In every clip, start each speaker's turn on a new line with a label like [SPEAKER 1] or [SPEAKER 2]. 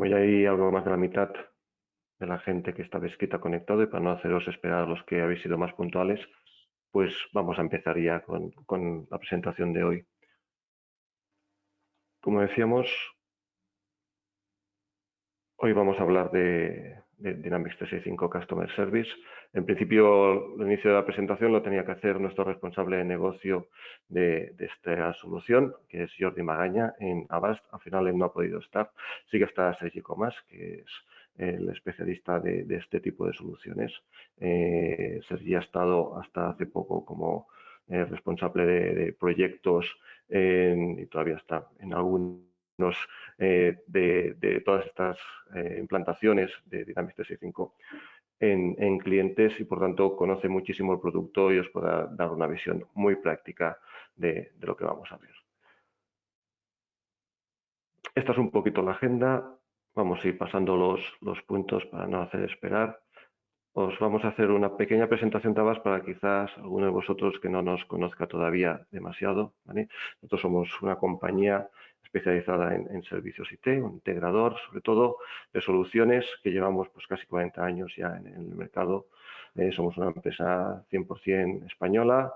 [SPEAKER 1] Como ya hay algo más de la mitad de la gente que está escrita conectado y para no haceros esperar a los que habéis sido más puntuales, pues vamos a empezar ya con la presentación de hoy. Como decíamos, hoy vamos a hablar de Dynamics 365 Customer Service. En principio, el inicio de la presentación lo tenía que hacer nuestro responsable de negocio de esta solución, que es Jordi Magaña, en Avast. Al final él no ha podido estar. Sí que está Sergi Comas, que es el especialista de este tipo de soluciones. Sergi ha estado hasta hace poco como responsable de proyectos y todavía está en algunos de todas estas implantaciones de Dynamics 365 en clientes y por tanto conoce muchísimo el producto y os podrá dar una visión muy práctica de lo que vamos a ver. Esta es un poquito la agenda. Vamos a ir pasando los puntos para no hacer esperar. Os vamos a hacer una pequeña presentación de Avast para quizás alguno de vosotros que no nos conozca todavía demasiado, ¿vale? Nosotros somos una compañía especializada en servicios IT, un integrador, sobre todo de soluciones que llevamos pues casi 40 años ya en el mercado. Somos una empresa 100% española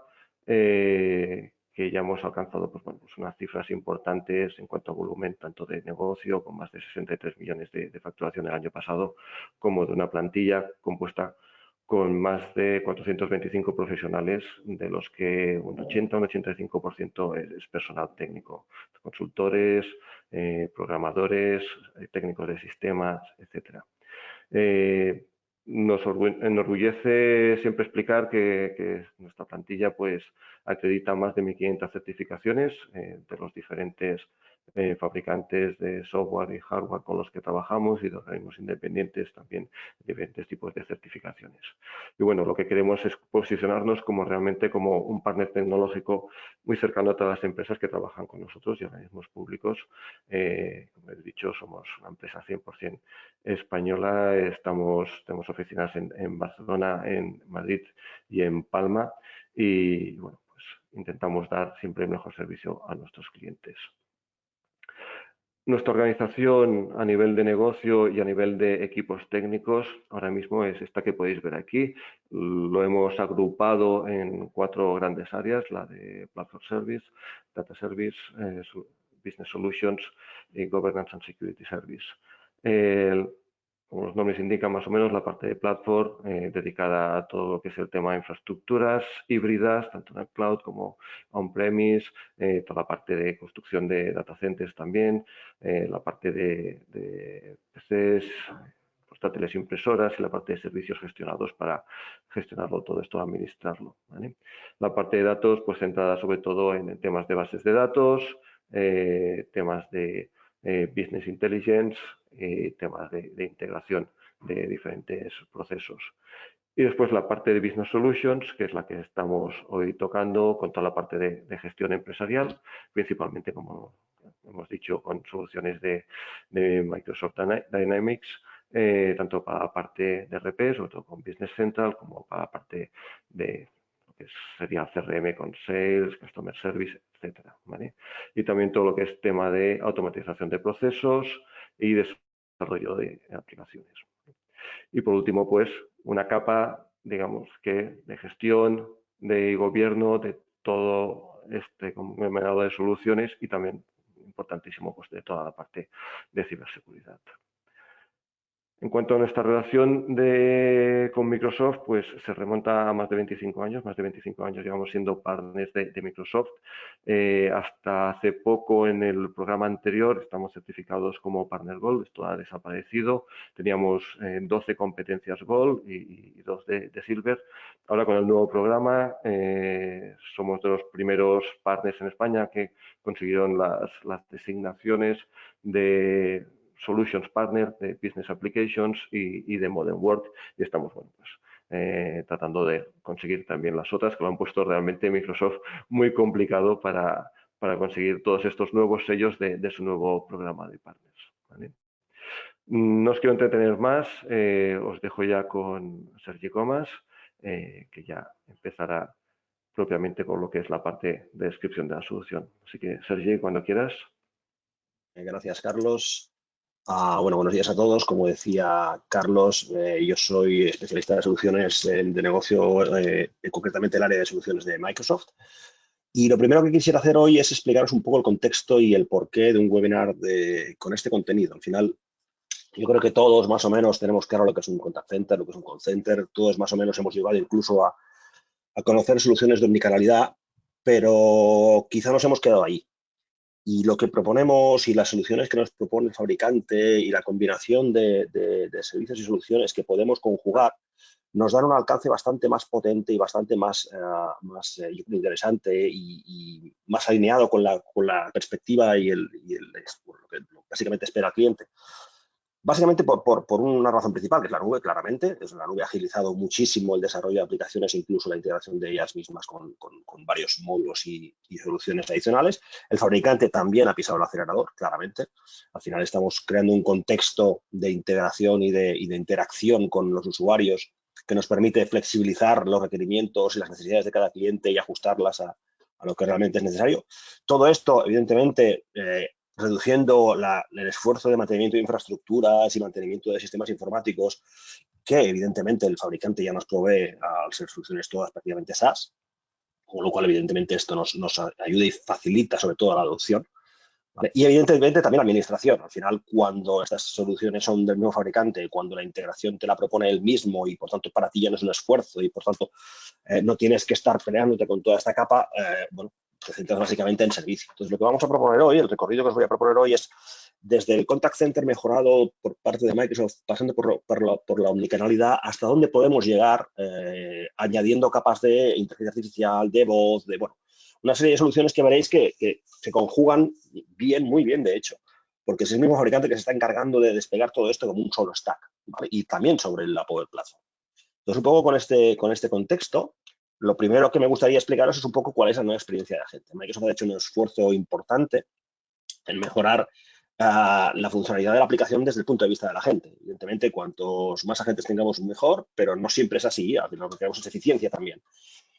[SPEAKER 1] que ya hemos alcanzado pues, bueno, pues unas cifras importantes en cuanto a volumen, tanto de negocio, con más de 63 millones de facturación el año pasado, como de una plantilla compuesta con más de 425 profesionales, de los que un 80 o un 85% es personal técnico, consultores, programadores, técnicos de sistemas, etcétera. Nos enorgullece siempre explicar que nuestra plantilla pues acredita más de 1.500 certificaciones de los diferentes fabricantes de software y hardware con los que trabajamos y de organismos independientes también diferentes tipos de certificaciones. Y bueno, lo que queremos es posicionarnos como realmente como un partner tecnológico muy cercano a todas las empresas que trabajan con nosotros y organismos públicos. Como he dicho, somos una empresa 100% española, tenemos oficinas en Barcelona, en Madrid y en Palma y bueno, pues intentamos dar siempre el mejor servicio a nuestros clientes. Nuestra organización a nivel de negocio y a nivel de equipos técnicos ahora mismo es esta que podéis ver aquí. Lo hemos agrupado en 4 grandes áreas, la de Platform Service, Data Service, Business Solutions y Governance and Security Service. Como los nombres indican más o menos, la parte de platform dedicada a todo lo que es el tema de infraestructuras híbridas, tanto en el cloud como on-premise, toda la parte de construcción de data centers también, la parte de PCs, portátiles impresoras y la parte de servicios gestionados para gestionarlo todo esto, administrarlo, ¿vale? La parte de datos, pues centrada sobre todo en temas de bases de datos, temas de business intelligence y temas de integración de diferentes procesos. Y después la parte de Business Solutions, que es la que estamos hoy tocando con toda la parte de gestión empresarial, principalmente, como hemos dicho, con soluciones de Microsoft Dynamics, tanto para la parte de RP, sobre todo con Business Central, como para la parte de lo que sería CRM con Sales, Customer Service, etcétera, ¿vale? Y también todo lo que es tema de automatización de procesos y desarrollo de aplicaciones. Y por último, pues una capa, digamos, que de gestión, de gobierno, de todo este conglomerado de soluciones y también, importantísimo, pues de toda la parte de ciberseguridad. En cuanto a nuestra relación con Microsoft, pues se remonta a más de 25 años. Más de 25 años llevamos siendo partners de Microsoft. Hasta hace poco, en el programa anterior, estamos certificados como Partner Gold. Esto ha desaparecido. Teníamos 12 competencias Gold y 2 de Silver. Ahora, con el nuevo programa, somos de los primeros partners en España que consiguieron las designaciones de Solutions Partner, de Business Applications y de Modern Work, y estamos, bueno, pues, tratando de conseguir también las otras, que lo han puesto realmente Microsoft muy complicado para conseguir todos estos nuevos sellos de su nuevo programa de partners, ¿vale? No os quiero entretener más, os dejo ya con Sergi Comas, que ya empezará propiamente con lo que es la parte de descripción de la solución. Así que, Sergi, cuando quieras.
[SPEAKER 2] Gracias, Carlos. Bueno, buenos días a todos. Como decía Carlos, yo soy especialista de soluciones de negocio, concretamente el área de soluciones de Microsoft. Y lo primero que quisiera hacer hoy es explicaros un poco el contexto y el porqué de un webinar con este contenido. Al final, yo creo que todos más o menos tenemos claro lo que es un contact center, lo que es un call center. Todos más o menos hemos llegado incluso a conocer soluciones de omnicanalidad, pero quizá nos hemos quedado ahí. Y lo que proponemos y las soluciones que nos propone el fabricante y la combinación de servicios y soluciones que podemos conjugar nos dan un alcance bastante más potente y bastante yo creo, interesante y más alineado con la perspectiva por lo que básicamente espera el cliente. Básicamente por una razón principal, que es la nube, claramente. La nube ha agilizado muchísimo el desarrollo de aplicaciones, incluso la integración de ellas mismas con varios módulos y soluciones adicionales. El fabricante también ha pisado el acelerador, claramente. Al final estamos creando un contexto de integración y de interacción con los usuarios que nos permite flexibilizar los requerimientos y las necesidades de cada cliente y ajustarlas a lo que realmente es necesario. Todo esto, evidentemente, reduciendo el esfuerzo de mantenimiento de infraestructuras y mantenimiento de sistemas informáticos que evidentemente el fabricante ya nos provee al ser soluciones todas prácticamente SaaS, con lo cual evidentemente esto nos ayuda y facilita sobre todo la adopción. ¿Vale? Y evidentemente también la administración. Al final, cuando estas soluciones son del mismo fabricante, cuando la integración te la propone él mismo y por tanto para ti ya no es un esfuerzo y por tanto no tienes que estar peleándote con toda esta capa, bueno, te centras básicamente en servicio. Entonces, lo que vamos a proponer hoy, el recorrido que os voy a proponer hoy es desde el contact center mejorado por parte de Microsoft, pasando por la omnicanalidad, hasta dónde podemos llegar añadiendo capas de inteligencia artificial, de voz, bueno, una serie de soluciones que veréis que se conjugan bien, muy bien, de hecho, porque es el mismo fabricante que se está encargando de despegar todo esto como un solo stack, ¿vale? Y también sobre la Power Platform. Entonces, un poco con este contexto, lo primero que me gustaría explicaros es un poco cuál es la nueva experiencia de la gente. Microsoft ha hecho un esfuerzo importante en mejorar la funcionalidad de la aplicación desde el punto de vista de la gente. Evidentemente, cuantos más agentes tengamos, mejor, pero no siempre es así. Al final, lo que queremos es eficiencia también.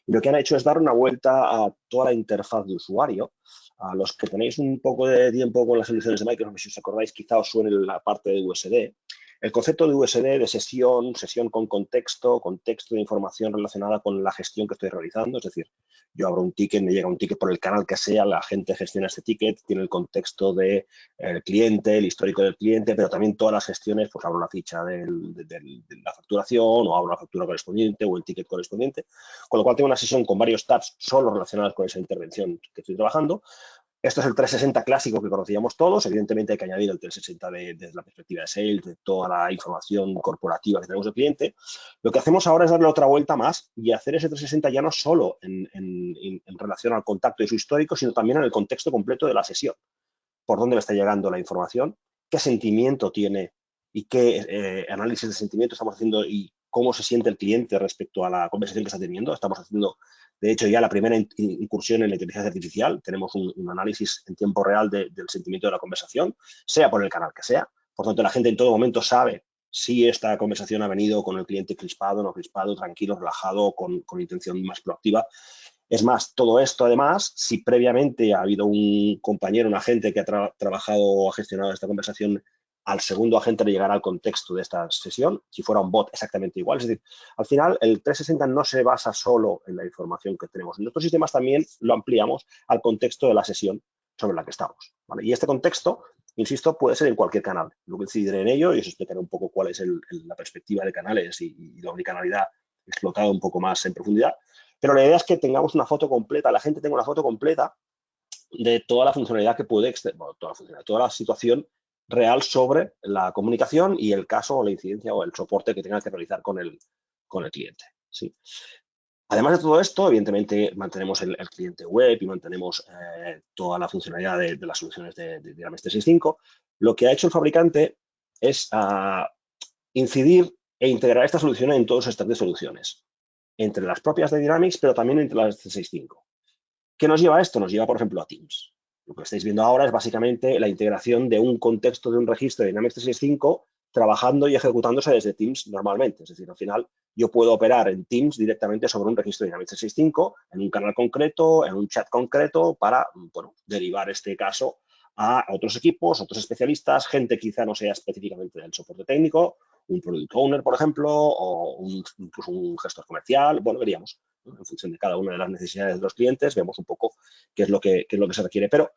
[SPEAKER 2] Y lo que han hecho es dar una vuelta a toda la interfaz de usuario. A los que tenéis un poco de tiempo con las soluciones de Microsoft, si os acordáis, quizá os suene la parte de USD. El concepto de USD, de sesión con contexto de información relacionada con la gestión que estoy realizando, es decir, yo abro un ticket, me llega un ticket por el canal que sea, la gente gestiona este ticket, tiene el contexto del cliente, el histórico del cliente, pero también todas las gestiones, pues abro la ficha de la facturación o abro la factura correspondiente o el ticket correspondiente, con lo cual tengo una sesión con varios tabs solo relacionados con esa intervención que estoy trabajando. Esto es el 360 clásico que conocíamos todos. Evidentemente hay que añadir el 360 desde la perspectiva de sales, de toda la información corporativa que tenemos del cliente. Lo que hacemos ahora es darle otra vuelta más y hacer ese 360 ya no solo en relación al contacto y su histórico, sino también en el contexto completo de la sesión. Por dónde le está llegando la información, qué sentimiento tiene y qué análisis de sentimiento estamos haciendo y cómo se siente el cliente respecto a la conversación que está teniendo. Estamos haciendo, de hecho, ya la primera incursión en la inteligencia artificial. Tenemos un análisis en tiempo real del sentimiento de la conversación, sea por el canal que sea. Por tanto, la gente en todo momento sabe si esta conversación ha venido con el cliente crispado, no crispado, tranquilo, relajado, con intención más proactiva. Es más, todo esto además, si previamente ha habido un compañero, un agente que ha trabajado o ha gestionado esta conversación, al segundo agente le llegará el contexto de esta sesión, si fuera un bot exactamente igual. Es decir, al final el 360 no se basa solo en la información que tenemos. En nuestros sistemas también lo ampliamos al contexto de la sesión sobre la que estamos, ¿vale? Y este contexto, insisto, puede ser en cualquier canal. Luego incidiré en ello y os explicaré un poco cuál es la perspectiva de canales y la omnicanalidad explotada un poco más en profundidad. Pero la idea es que tengamos una foto completa, la gente tenga una foto completa de toda la funcionalidad que puede, bueno, toda la situación real sobre la comunicación y el caso o la incidencia o el soporte que tenga que realizar con el cliente. ¿Sí? Además de todo esto, evidentemente mantenemos el cliente web y mantenemos toda la funcionalidad de las soluciones de Dynamics 365. Lo que ha hecho el fabricante es incidir e integrar esta solución en todos los stacks de soluciones, entre las propias de Dynamics, pero también entre las de 365. ¿Qué nos lleva a esto? Nos lleva, por ejemplo, a Teams. Lo que estáis viendo ahora es básicamente la integración de un contexto de un registro de Dynamics 365 trabajando y ejecutándose desde Teams normalmente. Es decir, al final yo puedo operar en Teams directamente sobre un registro de Dynamics 365 en un canal concreto, en un chat concreto para, bueno, derivar este caso a otros equipos, otros especialistas, gente quizá no sea específicamente del soporte técnico, un product owner, por ejemplo, o incluso un gestor comercial. Bueno, veríamos, ¿no? En función de cada una de las necesidades de los clientes, vemos un poco qué es lo que se requiere. Pero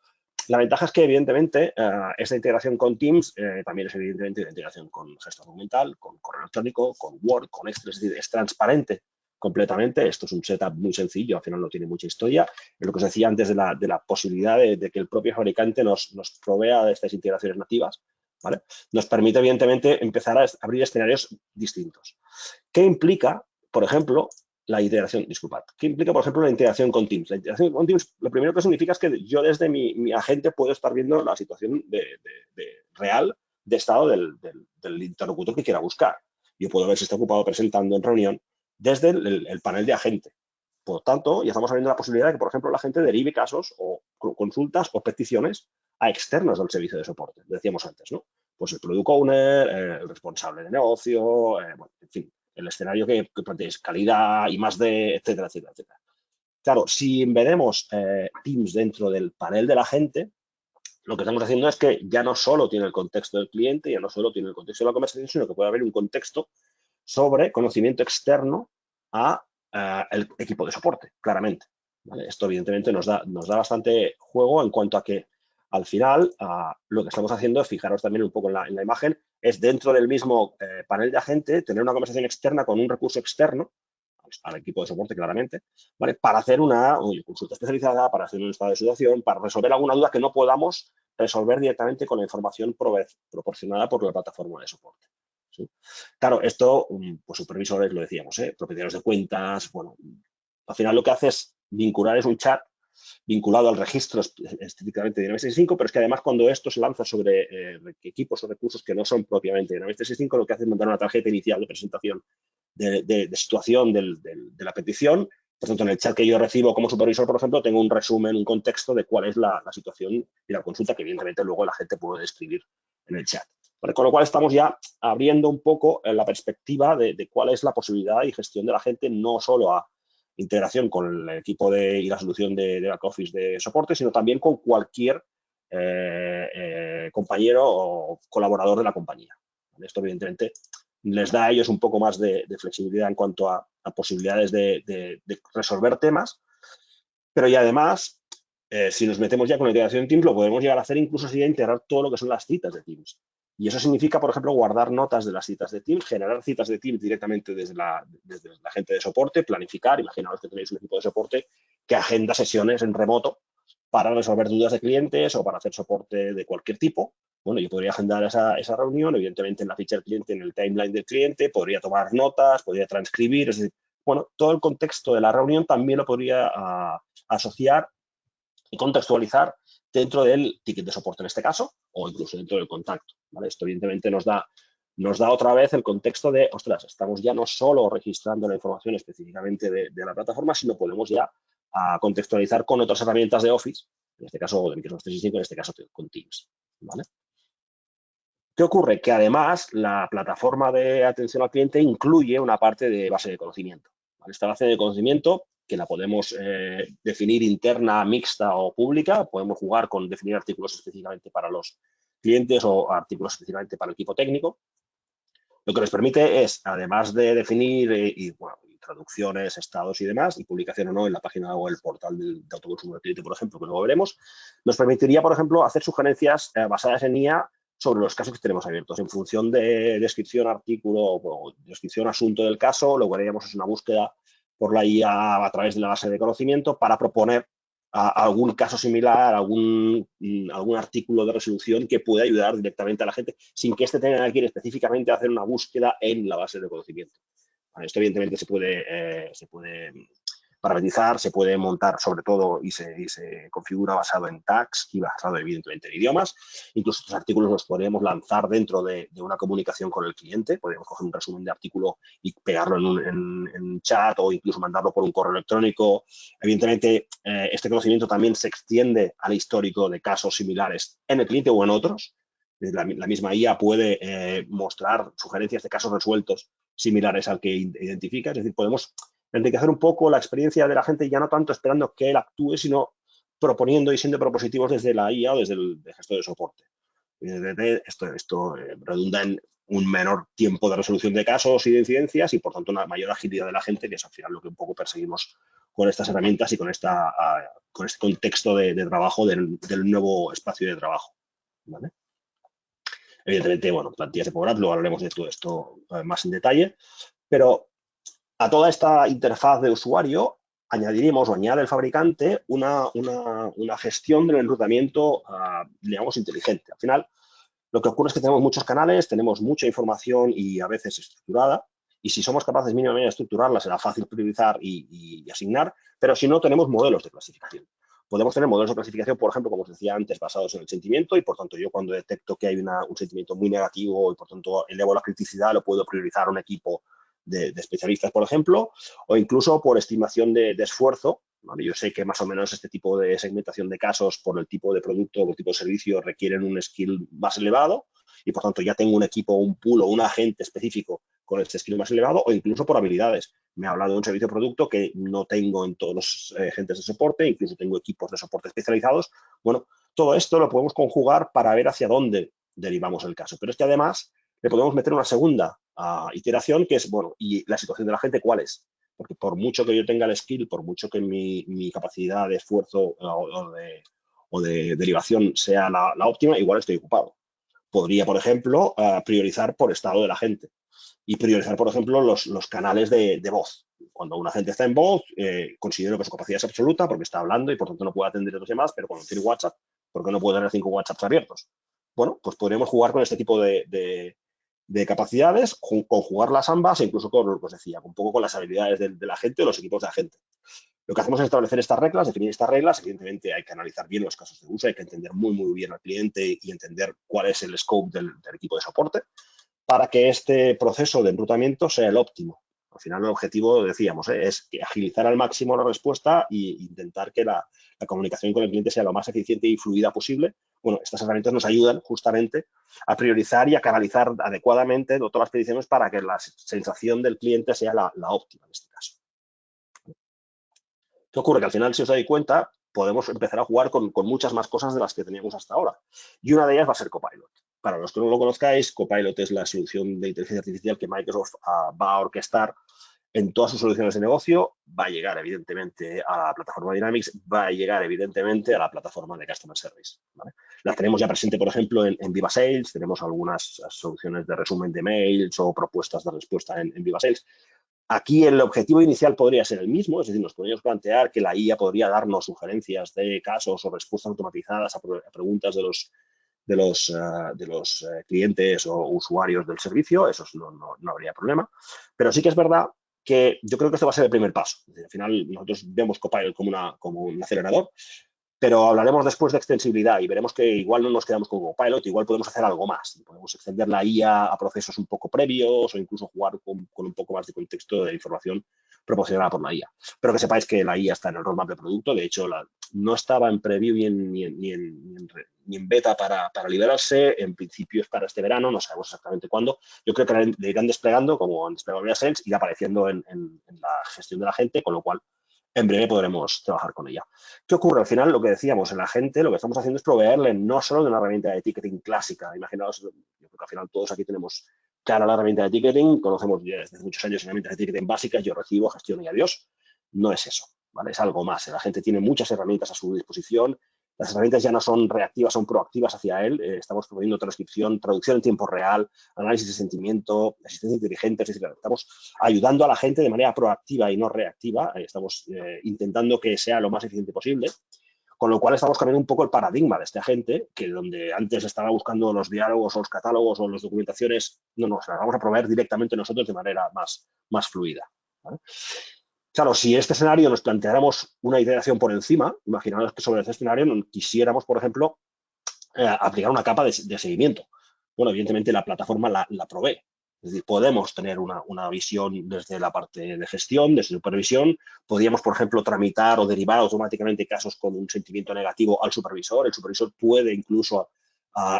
[SPEAKER 2] la ventaja es que, evidentemente, esta integración con Teams también es, evidentemente, la integración con gestor documental, con correo electrónico, con Word, con Excel, es decir, es transparente completamente. Esto es un setup muy sencillo, al final no tiene mucha historia. Es lo que os decía antes de la posibilidad de que el propio fabricante nos provea de estas integraciones nativas, ¿vale? Nos permite, evidentemente, empezar a abrir escenarios distintos. ¿Qué implica, por ejemplo, la integración? Disculpad. ¿Qué implica, por ejemplo, la integración con Teams? La integración con Teams, lo primero que significa es que yo desde mi agente puedo estar viendo la situación real de estado del interlocutor que quiera buscar. Yo puedo ver si está ocupado presentando en reunión desde el panel de agente. Por tanto, ya estamos abriendo la posibilidad de que, por ejemplo, la gente derive casos o consultas o peticiones a externos del servicio de soporte. Decíamos antes, ¿no? Pues el product owner, el responsable de negocio, bueno, en fin, el escenario que planteéis, calidad, I+D, etcétera, etcétera, etcétera. Claro, si embedemos Teams dentro del panel de la gente, lo que estamos haciendo es que ya no solo tiene el contexto del cliente, ya no solo tiene el contexto de la conversación, sino que puede haber un contexto sobre conocimiento externo a el equipo de soporte, claramente. ¿Vale? Esto, evidentemente, nos da bastante juego en cuanto a que, al final, lo que estamos haciendo, fijaros también un poco en la imagen, es dentro del mismo panel de agente tener una conversación externa con un recurso externo, al equipo de soporte, claramente, ¿vale? Para hacer una consulta especializada, para hacer un estado de situación, para resolver alguna duda que no podamos resolver directamente con la información proporcionada por la plataforma de soporte. ¿Sí? Claro, esto, pues supervisores, lo decíamos, propietarios de cuentas, bueno, al final lo que hace es vincular, es un chat vinculado al registro estrictamente de Dynamics 365, pero es que además cuando esto se lanza sobre equipos o recursos que no son propiamente Dynamics 365, lo que hace es mandar una tarjeta inicial de presentación de situación de la petición. Por tanto, en el chat que yo recibo como supervisor, por ejemplo, tengo un resumen, un contexto de cuál es la situación y la consulta que, evidentemente, luego la gente puede escribir en el chat. ¿Vale? Con lo cual, estamos ya abriendo un poco la perspectiva de cuál es la posibilidad y gestión de la gente, no solo a integración con el equipo y la solución de back office de soporte, sino también con cualquier compañero o colaborador de la compañía. ¿Vale? Esto, evidentemente, les da a ellos un poco más de flexibilidad en cuanto a posibilidades de resolver temas, pero y además, si nos metemos ya con la integración de Teams, lo podemos llegar a hacer incluso si integrar todo lo que son las citas de Teams. Y eso significa, por ejemplo, guardar notas de las citas de Teams, generar citas de Teams directamente desde la gente de soporte, planificar. Imaginaos que tenéis un equipo de soporte que agenda sesiones en remoto para resolver dudas de clientes o para hacer soporte de cualquier tipo. Bueno, yo podría agendar esa reunión, evidentemente en la ficha del cliente, en el timeline del cliente, podría tomar notas, podría transcribir, es decir, bueno, todo el contexto de la reunión también lo podría asociar y contextualizar dentro del ticket de soporte en este caso, o incluso dentro del contacto. ¿Vale? Esto, evidentemente, nos da otra vez el contexto de, ostras, estamos ya no solo registrando la información específicamente de la plataforma, sino podemos ya contextualizar con otras herramientas de Office, en este caso de Microsoft 365, en este caso con Teams. ¿Vale? ¿Qué ocurre? Que además la plataforma de atención al cliente incluye una parte de base de conocimiento. ¿Vale? Esta base de conocimiento, que la podemos definir interna, mixta o pública, podemos jugar con definir artículos específicamente para los clientes o artículos específicamente para el equipo técnico. Lo que nos permite es, además de definir traducciones, estados y demás, y publicación o no en la página o el portal de autoconsumo del cliente, por ejemplo, que luego veremos, nos permitiría, por ejemplo, hacer sugerencias basadas en IA sobre los casos que tenemos abiertos. En función de descripción artículo o descripción asunto del caso, lo que haríamos es una búsqueda por la IA a través de la base de conocimiento para proponer algún caso similar, algún artículo de resolución que pueda ayudar directamente a la gente sin que éste tenga que ir específicamente a hacer una búsqueda en la base de conocimiento. Esto, evidentemente, se puede parametrizar, se puede montar sobre todo y se configura basado en tags y basado, evidentemente, en idiomas. Incluso estos artículos los podríamos lanzar dentro de una comunicación con el cliente. Podríamos coger un resumen de artículo y pegarlo en chat o incluso mandarlo por un correo electrónico. Evidentemente, este conocimiento también se extiende al histórico de casos similares en el cliente o en otros. La misma IA puede mostrar sugerencias de casos resueltos similares al que identifica. Es decir, podemos enriquecer un poco la experiencia de la gente, ya no tanto esperando que él actúe, sino proponiendo y siendo propositivos desde la IA o desde el gestor de soporte. Esto redunda en un menor tiempo de resolución de casos y de incidencias y, por tanto, una mayor agilidad de la gente, que es al final lo que un poco perseguimos con estas herramientas y con este contexto de trabajo del nuevo espacio de trabajo, ¿vale? Evidentemente, bueno, plantillas de Power Apps, luego hablaremos de todo esto más en detalle, pero a toda esta interfaz de usuario añadiremos o añade el fabricante una gestión del enrutamiento, digamos, inteligente. Al final, lo que ocurre es que tenemos muchos canales, tenemos mucha información y a veces estructurada, y si somos capaces mínimamente de estructurarla, será fácil priorizar y asignar, pero si no, tenemos modelos de clasificación. Podemos tener modelos de clasificación, por ejemplo, como os decía antes, basados en el sentimiento, y por tanto yo cuando detecto que hay un sentimiento muy negativo y por tanto elevo la criticidad, lo puedo priorizar a un equipo de especialistas, por ejemplo, o incluso por estimación de esfuerzo. ¿Vale? Yo sé que más o menos este tipo de segmentación de casos por el tipo de producto o el tipo de servicio requieren un skill más elevado y por tanto ya tengo un equipo, un pool o un agente específico con este skill más elevado, o incluso por habilidades. Me ha hablado de un servicio o producto que no tengo en todos los agentes de soporte, incluso tengo equipos de soporte especializados. Bueno, todo esto lo podemos conjugar para ver hacia dónde derivamos el caso. Pero es que además le podemos meter una segunda iteración que es, bueno, ¿y la situación de la gente cuál es? Porque por mucho que yo tenga el skill, por mucho que mi capacidad de esfuerzo o de derivación sea la óptima, igual estoy ocupado. Podría, por ejemplo, priorizar por estado de la gente y priorizar, por ejemplo, los canales de voz. Cuando una gente está en voz, considero que su capacidad es absoluta porque está hablando y por tanto no puede atender a los demás, pero cuando tiene WhatsApp, ¿por qué no puede tener 5 WhatsApps abiertos? Bueno, pues podríamos jugar con este tipo de capacidades, conjugarlas ambas e incluso con lo que os decía, un poco con las habilidades de la gente o los equipos de la gente. Lo que hacemos es establecer estas reglas, definir estas reglas. Evidentemente hay que analizar bien los casos de uso, hay que entender muy, muy bien al cliente y entender cuál es el scope del equipo de soporte para que este proceso de enrutamiento sea el óptimo. Al final el objetivo, decíamos, es agilizar al máximo la respuesta e intentar que la comunicación con el cliente sea lo más eficiente y fluida posible. Bueno, estas herramientas nos ayudan justamente a priorizar y a canalizar adecuadamente todas las peticiones para que la sensación del cliente sea la óptima en este caso. ¿Qué ocurre? Que al final, si os dais cuenta, podemos empezar a jugar con muchas más cosas de las que teníamos hasta ahora. Y una de ellas va a ser Copilot. Para los que no lo conozcáis, Copilot es la solución de inteligencia artificial que Microsoft va a orquestar en todas sus soluciones de negocio. Va a llegar, evidentemente, a la plataforma Dynamics, va a llegar, evidentemente, a la plataforma de Customer Service. ¿Vale? La tenemos ya presente, por ejemplo, en Viva Sales. Tenemos algunas soluciones de resumen de mails o propuestas de respuesta en Viva Sales. Aquí el objetivo inicial podría ser el mismo, es decir, nos podríamos plantear que la IA podría darnos sugerencias de casos o respuestas automatizadas a preguntas de los clientes o usuarios del servicio. Eso no habría problema. Pero sí que es verdad que yo creo que esto va a ser el primer paso. Es decir, al final nosotros vemos Copilot como un acelerador, pero hablaremos después de extensibilidad y veremos que igual no nos quedamos con Copilot, igual podemos hacer algo más. Podemos extender la IA a procesos un poco previos o incluso jugar con un poco más de contexto de información proporcionada por la IA. Pero que sepáis que la IA está en el roadmap de producto. De hecho, no estaba en preview ni en beta para liberarse. En principio es para este verano, no sabemos exactamente cuándo. Yo creo que la irán desplegando, como han desplegado Via Sales, irá apareciendo en la gestión de la gente, con lo cual en breve podremos trabajar con ella. ¿Qué ocurre? Al final, lo que decíamos, en la gente lo que estamos haciendo es proveerle no solo de una herramienta de ticketing clásica. Imaginaos, yo creo que al final todos aquí tenemos clara la herramienta de ticketing, conocemos desde muchos años herramientas de ticketing básicas, yo recibo, gestiono y adiós. No es eso, ¿vale? Es algo más. La gente tiene muchas herramientas a su disposición. Las herramientas ya no son reactivas, son proactivas hacia él. Estamos proveyendo transcripción, traducción en tiempo real, análisis de sentimiento, asistencia inteligente, etc. Estamos ayudando a la gente de manera proactiva y no reactiva. Estamos intentando que sea lo más eficiente posible. Con lo cual estamos cambiando un poco el paradigma de esta gente, que donde antes estaba buscando los diálogos o los catálogos o las documentaciones, no, se las vamos a proveer directamente nosotros de manera más fluida, ¿vale? Claro, si este escenario nos planteáramos una iteración por encima, imaginaos que sobre este escenario quisiéramos, por ejemplo, aplicar una capa de seguimiento. Bueno, evidentemente la plataforma la provee. Es decir, podemos tener una visión desde la parte de gestión, de supervisión. Podríamos, por ejemplo, tramitar o derivar automáticamente casos con un sentimiento negativo al supervisor. El supervisor puede incluso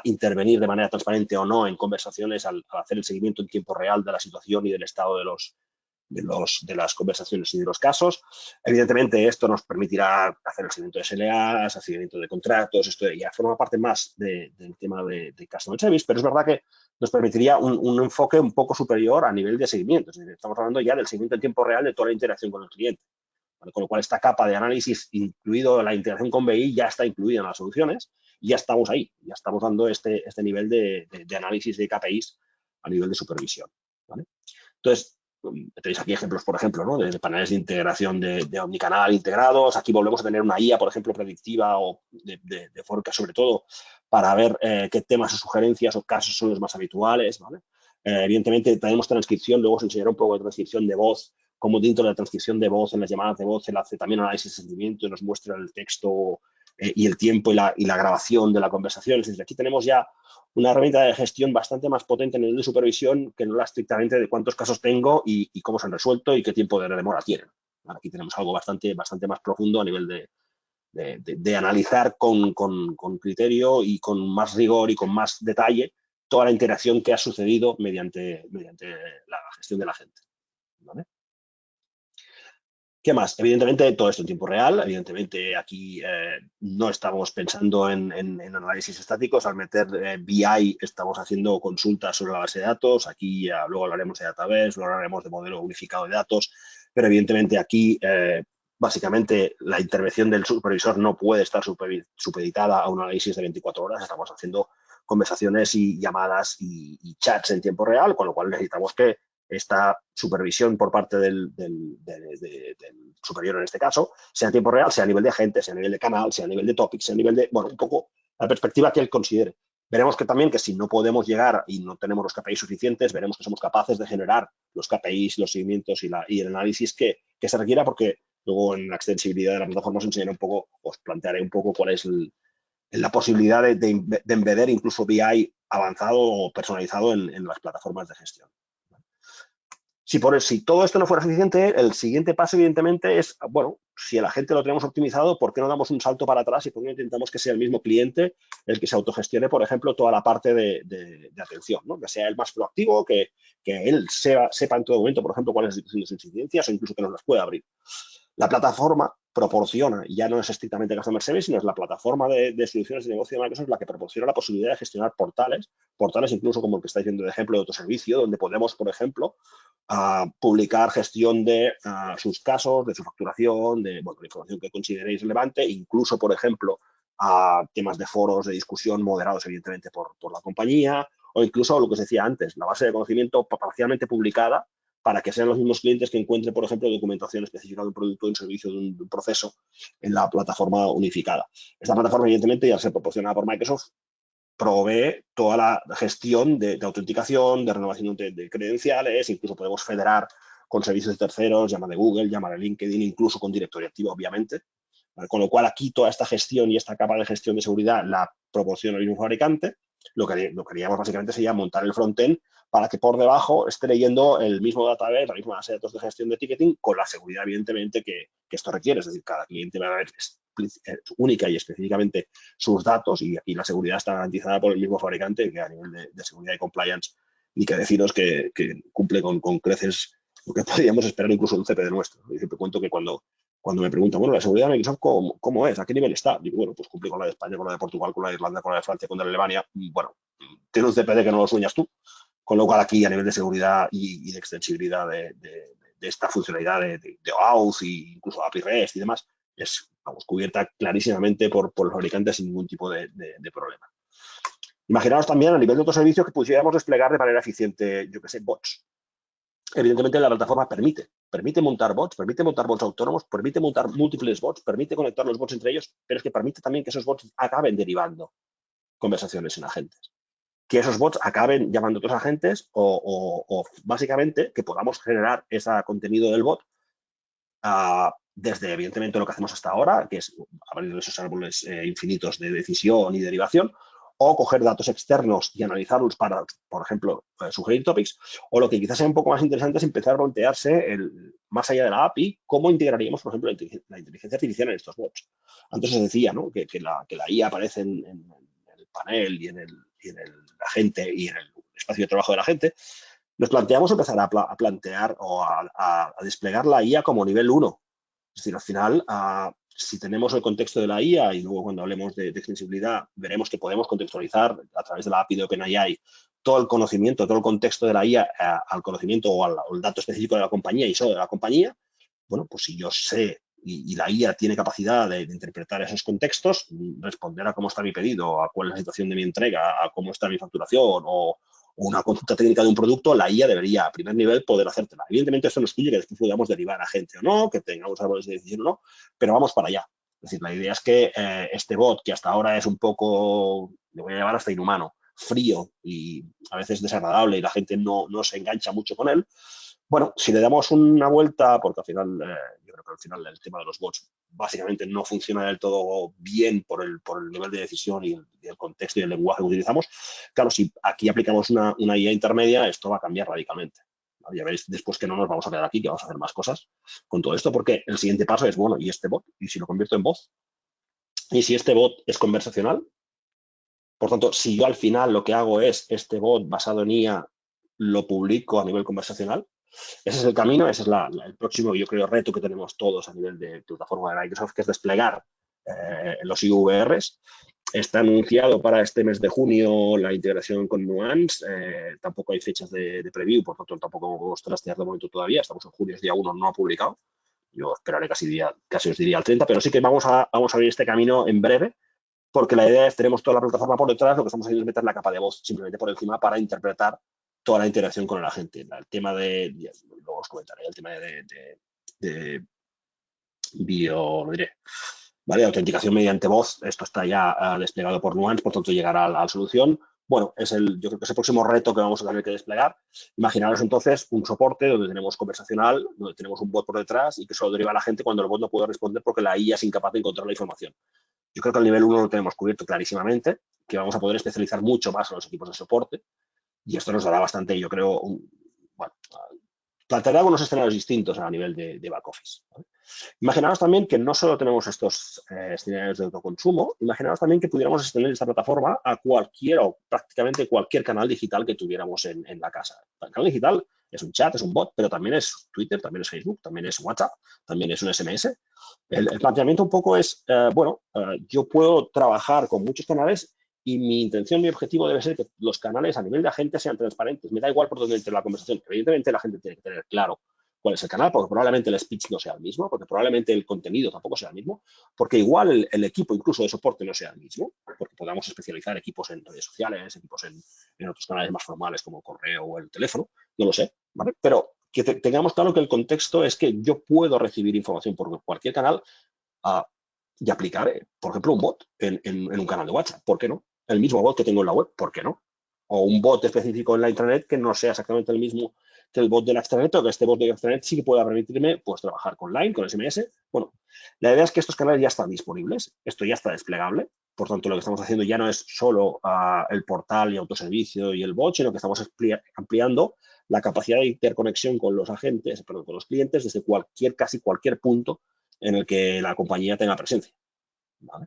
[SPEAKER 2] intervenir de manera transparente o no en conversaciones al hacer el seguimiento en tiempo real de la situación y del estado de las conversaciones y de los casos. Evidentemente, esto nos permitirá hacer el seguimiento de SLAs, el seguimiento de contratos, esto ya forma parte más del tema de Customer Service, pero es verdad que nos permitiría un enfoque un poco superior a nivel de seguimiento. Es decir, estamos hablando ya del seguimiento en tiempo real de toda la interacción con el cliente. ¿Vale? Con lo cual, esta capa de análisis, incluido la integración con BI, ya está incluida en las soluciones y ya estamos ahí, ya estamos dando este nivel de análisis de KPIs a nivel de supervisión. ¿Vale? Entonces, tenéis aquí ejemplos, por ejemplo, ¿no? de paneles de integración de omnicanal integrados. Aquí volvemos a tener una IA, por ejemplo, predictiva o de forecast, sobre todo, para ver qué temas o sugerencias o casos son los más habituales. ¿Vale? Evidentemente, tenemos transcripción, luego os enseñaré un poco de transcripción de voz, como dentro de la transcripción de voz, en las llamadas de voz, él hace también análisis de sentimiento y nos muestra el texto y el tiempo y la grabación de la conversación. Es decir, aquí tenemos ya una herramienta de gestión bastante más potente en el de supervisión que no la estrictamente de cuántos casos tengo y cómo se han resuelto y qué tiempo de demora tienen. Aquí tenemos algo bastante más profundo a nivel de analizar con criterio y con más rigor y con más detalle toda la interacción que ha sucedido mediante la gestión de la gente. ¿Vale? ¿Qué más? Evidentemente, todo esto en tiempo real. Evidentemente, aquí no estamos pensando en análisis estáticos. Al meter BI, estamos haciendo consultas sobre la base de datos. Aquí luego hablaremos de database, luego hablaremos de modelo unificado de datos. Pero evidentemente, aquí, básicamente, la intervención del supervisor no puede estar supeditada a un análisis de 24 horas. Estamos haciendo conversaciones y llamadas y chats en tiempo real, con lo cual necesitamos que esta supervisión por parte del superior en este caso, sea en tiempo real, sea a nivel de agente, sea a nivel de canal, sea a nivel de topic, sea a nivel de, bueno, un poco la perspectiva que él considere. Veremos que también que si no podemos llegar y no tenemos los KPIs suficientes, veremos que somos capaces de generar los KPIs, los seguimientos y el análisis que se requiera, porque luego en la extensibilidad de la plataforma os enseñaré un poco, os plantearé un poco cuál es la posibilidad de embeder incluso BI avanzado o personalizado en las plataformas de gestión. Si todo esto no fuera suficiente, el siguiente paso, evidentemente, es, bueno, si el agente lo tenemos optimizado, ¿por qué no damos un salto para atrás y por qué no intentamos que sea el mismo cliente el que se autogestione, por ejemplo, toda la parte de atención, ¿no? Que sea el más proactivo, que él sepa en todo momento, por ejemplo, cuáles son sus incidencias o incluso que nos las pueda abrir. La plataforma proporciona, ya no es estrictamente Customer Service, sino es la plataforma de soluciones de negocio de Microsoft la que proporciona la posibilidad de gestionar portales incluso como el que está diciendo de ejemplo de otro servicio, donde podemos, por ejemplo, publicar gestión de sus casos, de su facturación, de la información que consideréis relevante, incluso, por ejemplo, temas de foros de discusión moderados, evidentemente, por la compañía, o incluso lo que os decía antes, la base de conocimiento parcialmente publicada para que sean los mismos clientes que encuentren, por ejemplo, documentación específica de un producto o un servicio de un proceso en la plataforma unificada. Esta plataforma, evidentemente, ya ser proporcionada por Microsoft, provee toda la gestión de autenticación, de renovación de credenciales, incluso podemos federar con servicios de terceros, llama de Google, llama de LinkedIn, incluso con directorio activo, obviamente. Con lo cual, aquí toda esta gestión y esta capa de gestión de seguridad la proporciona el mismo fabricante. Lo que haríamos básicamente sería montar el frontend para que por debajo esté leyendo el mismo database, la misma base de datos de gestión de ticketing, con la seguridad, evidentemente, que esto requiere. Es decir, cada cliente va a ver única y específicamente sus datos y aquí la seguridad está garantizada por el mismo fabricante, que a nivel de seguridad y compliance, ni que deciros que cumple con creces lo que podríamos esperar incluso de un CPD nuestro. Yo siempre cuento que cuando me preguntan, bueno, la seguridad de Microsoft, ¿cómo es? ¿A qué nivel está? Digo, bueno, pues cumple con la de España, con la de Portugal, con la de Irlanda, con la de Francia, con la de Alemania. Bueno, tiene un CPD que no lo sueñas tú, con lo cual aquí a nivel de seguridad y de extensibilidad de esta funcionalidad de OAuth e incluso API REST y demás, es cubierta clarísimamente por los fabricantes sin ningún tipo de problema. Imaginaos también a nivel de otros servicios que pudiéramos desplegar de manera eficiente, yo que sé, bots. Evidentemente la plataforma permite montar bots autónomos, permite montar múltiples bots, permite conectar los bots entre ellos, pero es que permite también que esos bots acaben derivando conversaciones en agentes. Que esos bots acaben llamando a otros agentes o básicamente que podamos generar ese contenido del bot desde, evidentemente, lo que hacemos hasta ahora, que es abrir esos árboles infinitos de decisión y derivación, o coger datos externos y analizarlos para, por ejemplo, sugerir topics, o lo que quizás sea un poco más interesante es empezar a plantearse, más allá de la API, cómo integraríamos, por ejemplo, la inteligencia artificial en estos bots. Antes os decía, ¿no?, que la IA aparece en el panel y en el agente y en el espacio de trabajo de la gente. nos planteamos empezar a plantear o a desplegar la IA como nivel 1. Es decir, al final, si tenemos el contexto de la IA y luego cuando hablemos de extensibilidad, veremos que podemos contextualizar a través de la API de OpenAI todo el conocimiento, todo el contexto de la IA al conocimiento o al dato específico de la compañía y solo de la compañía. Bueno, pues si yo sé y la IA tiene capacidad de interpretar esos contextos, responder a cómo está mi pedido, a cuál es la situación de mi entrega, a cómo está mi facturación o una consulta técnica de un producto, la IA debería a primer nivel poder hacértela. Evidentemente esto no excluye que después podamos derivar a gente o no, que tengamos árboles de decisión o no, pero vamos para allá. Es decir, la idea es que este bot, que hasta ahora es un poco, lo voy a llamar hasta inhumano, frío y a veces desagradable y la gente no se engancha mucho con él, bueno, si le damos una vuelta, porque al final, yo creo que al final el tema de los bots básicamente no funciona del todo bien por el nivel de decisión y el contexto y el lenguaje que utilizamos. Claro, si aquí aplicamos una IA intermedia, esto va a cambiar radicalmente. Ya veréis después que no nos vamos a quedar aquí, que vamos a hacer más cosas con todo esto, porque el siguiente paso es, bueno, ¿y este bot? ¿Y si lo convierto en voz? ¿Y si este bot es conversacional? Por tanto, si yo al final lo que hago es este bot basado en IA, lo publico a nivel conversacional. Ese es el camino, ese es el próximo, yo creo, reto que tenemos todos a nivel de plataforma de Microsoft, que es desplegar los IVRs. Está anunciado para este mes de junio la integración con Nuance. Tampoco hay fechas de preview, por tanto, tampoco vamos a trastear de momento todavía. Estamos en junio, es día 1, no ha publicado. Yo esperaré casi os diría el 30, pero sí que vamos a abrir este camino en breve, porque la idea es, tenemos toda la plataforma por detrás, lo que estamos haciendo es meter la capa de voz simplemente por encima para interpretar toda la interacción con la gente. El tema luego os comentaré, el tema de bio, lo diré, ¿vale? Autenticación mediante voz, esto está ya desplegado por Nuance, por tanto llegará a la solución. Bueno, yo creo que es el próximo reto que vamos a tener que desplegar. Imaginaros entonces un soporte donde tenemos conversacional, donde tenemos un bot por detrás y que solo deriva a la gente cuando el bot no puede responder porque la IA es incapaz de encontrar la información. Yo creo que al nivel 1 lo tenemos cubierto clarísimamente, que vamos a poder especializar mucho más a los equipos de soporte y esto nos dará bastante, yo creo, bueno, planteará algunos escenarios distintos a nivel de back office, ¿vale? Imaginaos también que no solo tenemos estos escenarios de autoconsumo, imaginaos también que pudiéramos extender esta plataforma a cualquier o prácticamente cualquier canal digital que tuviéramos en la casa. El canal digital es un chat, es un bot, pero también es Twitter, también es Facebook, también es WhatsApp, también es un SMS. El planteamiento un poco es, yo puedo trabajar con muchos canales y mi intención, mi objetivo debe ser que los canales a nivel de agente sean transparentes. Me da igual por dónde entre la conversación. Evidentemente la gente tiene que tener claro cuál es el canal, porque probablemente el speech no sea el mismo, porque probablemente el contenido tampoco sea el mismo, porque igual el equipo incluso de soporte no sea el mismo, porque podamos especializar equipos en redes sociales, equipos en otros canales más formales como el correo o el teléfono, no lo sé, ¿vale? Pero que tengamos claro que el contexto es que yo puedo recibir información por cualquier canal y aplicar, por ejemplo, un bot en un canal de WhatsApp. ¿Por qué no? El mismo bot que tengo en la web, ¿por qué no? O un bot específico en la intranet que no sea exactamente el mismo que el bot de la extranet, o que este bot de la extranet sí que pueda permitirme pues, trabajar con Line, con SMS. Bueno, la idea es que estos canales ya están disponibles, esto ya está desplegable. Por tanto, lo que estamos haciendo ya no es solo el portal y autoservicio y el bot, sino que estamos ampliando la capacidad de interconexión con los agentes, perdón, con los clientes desde casi cualquier punto en el que la compañía tenga presencia, ¿vale?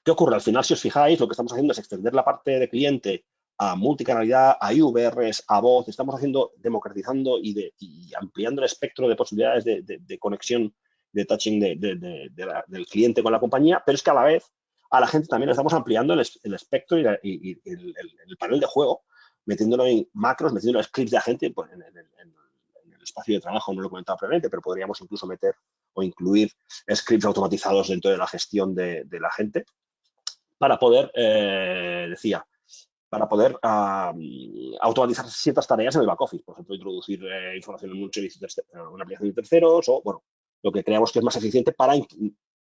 [SPEAKER 2] ¿Qué ocurre? Al final, si os fijáis, lo que estamos haciendo es extender la parte de cliente a multicanalidad, a IVRs, a voz. Estamos democratizando y ampliando el espectro de posibilidades de conexión, de touching del cliente con la compañía, pero es que a la vez a la gente también le estamos ampliando el espectro y el panel de juego, metiéndolo en macros, metiéndolo en scripts de agente, pues en el espacio de trabajo, no lo he comentado previamente, pero podríamos incluso meter o incluir scripts automatizados dentro de la gestión de la gente para poder, para poder automatizar ciertas tareas en el back office. Por ejemplo, introducir información en un servicio, en una aplicación de terceros o, bueno, lo que creamos que es más eficiente para,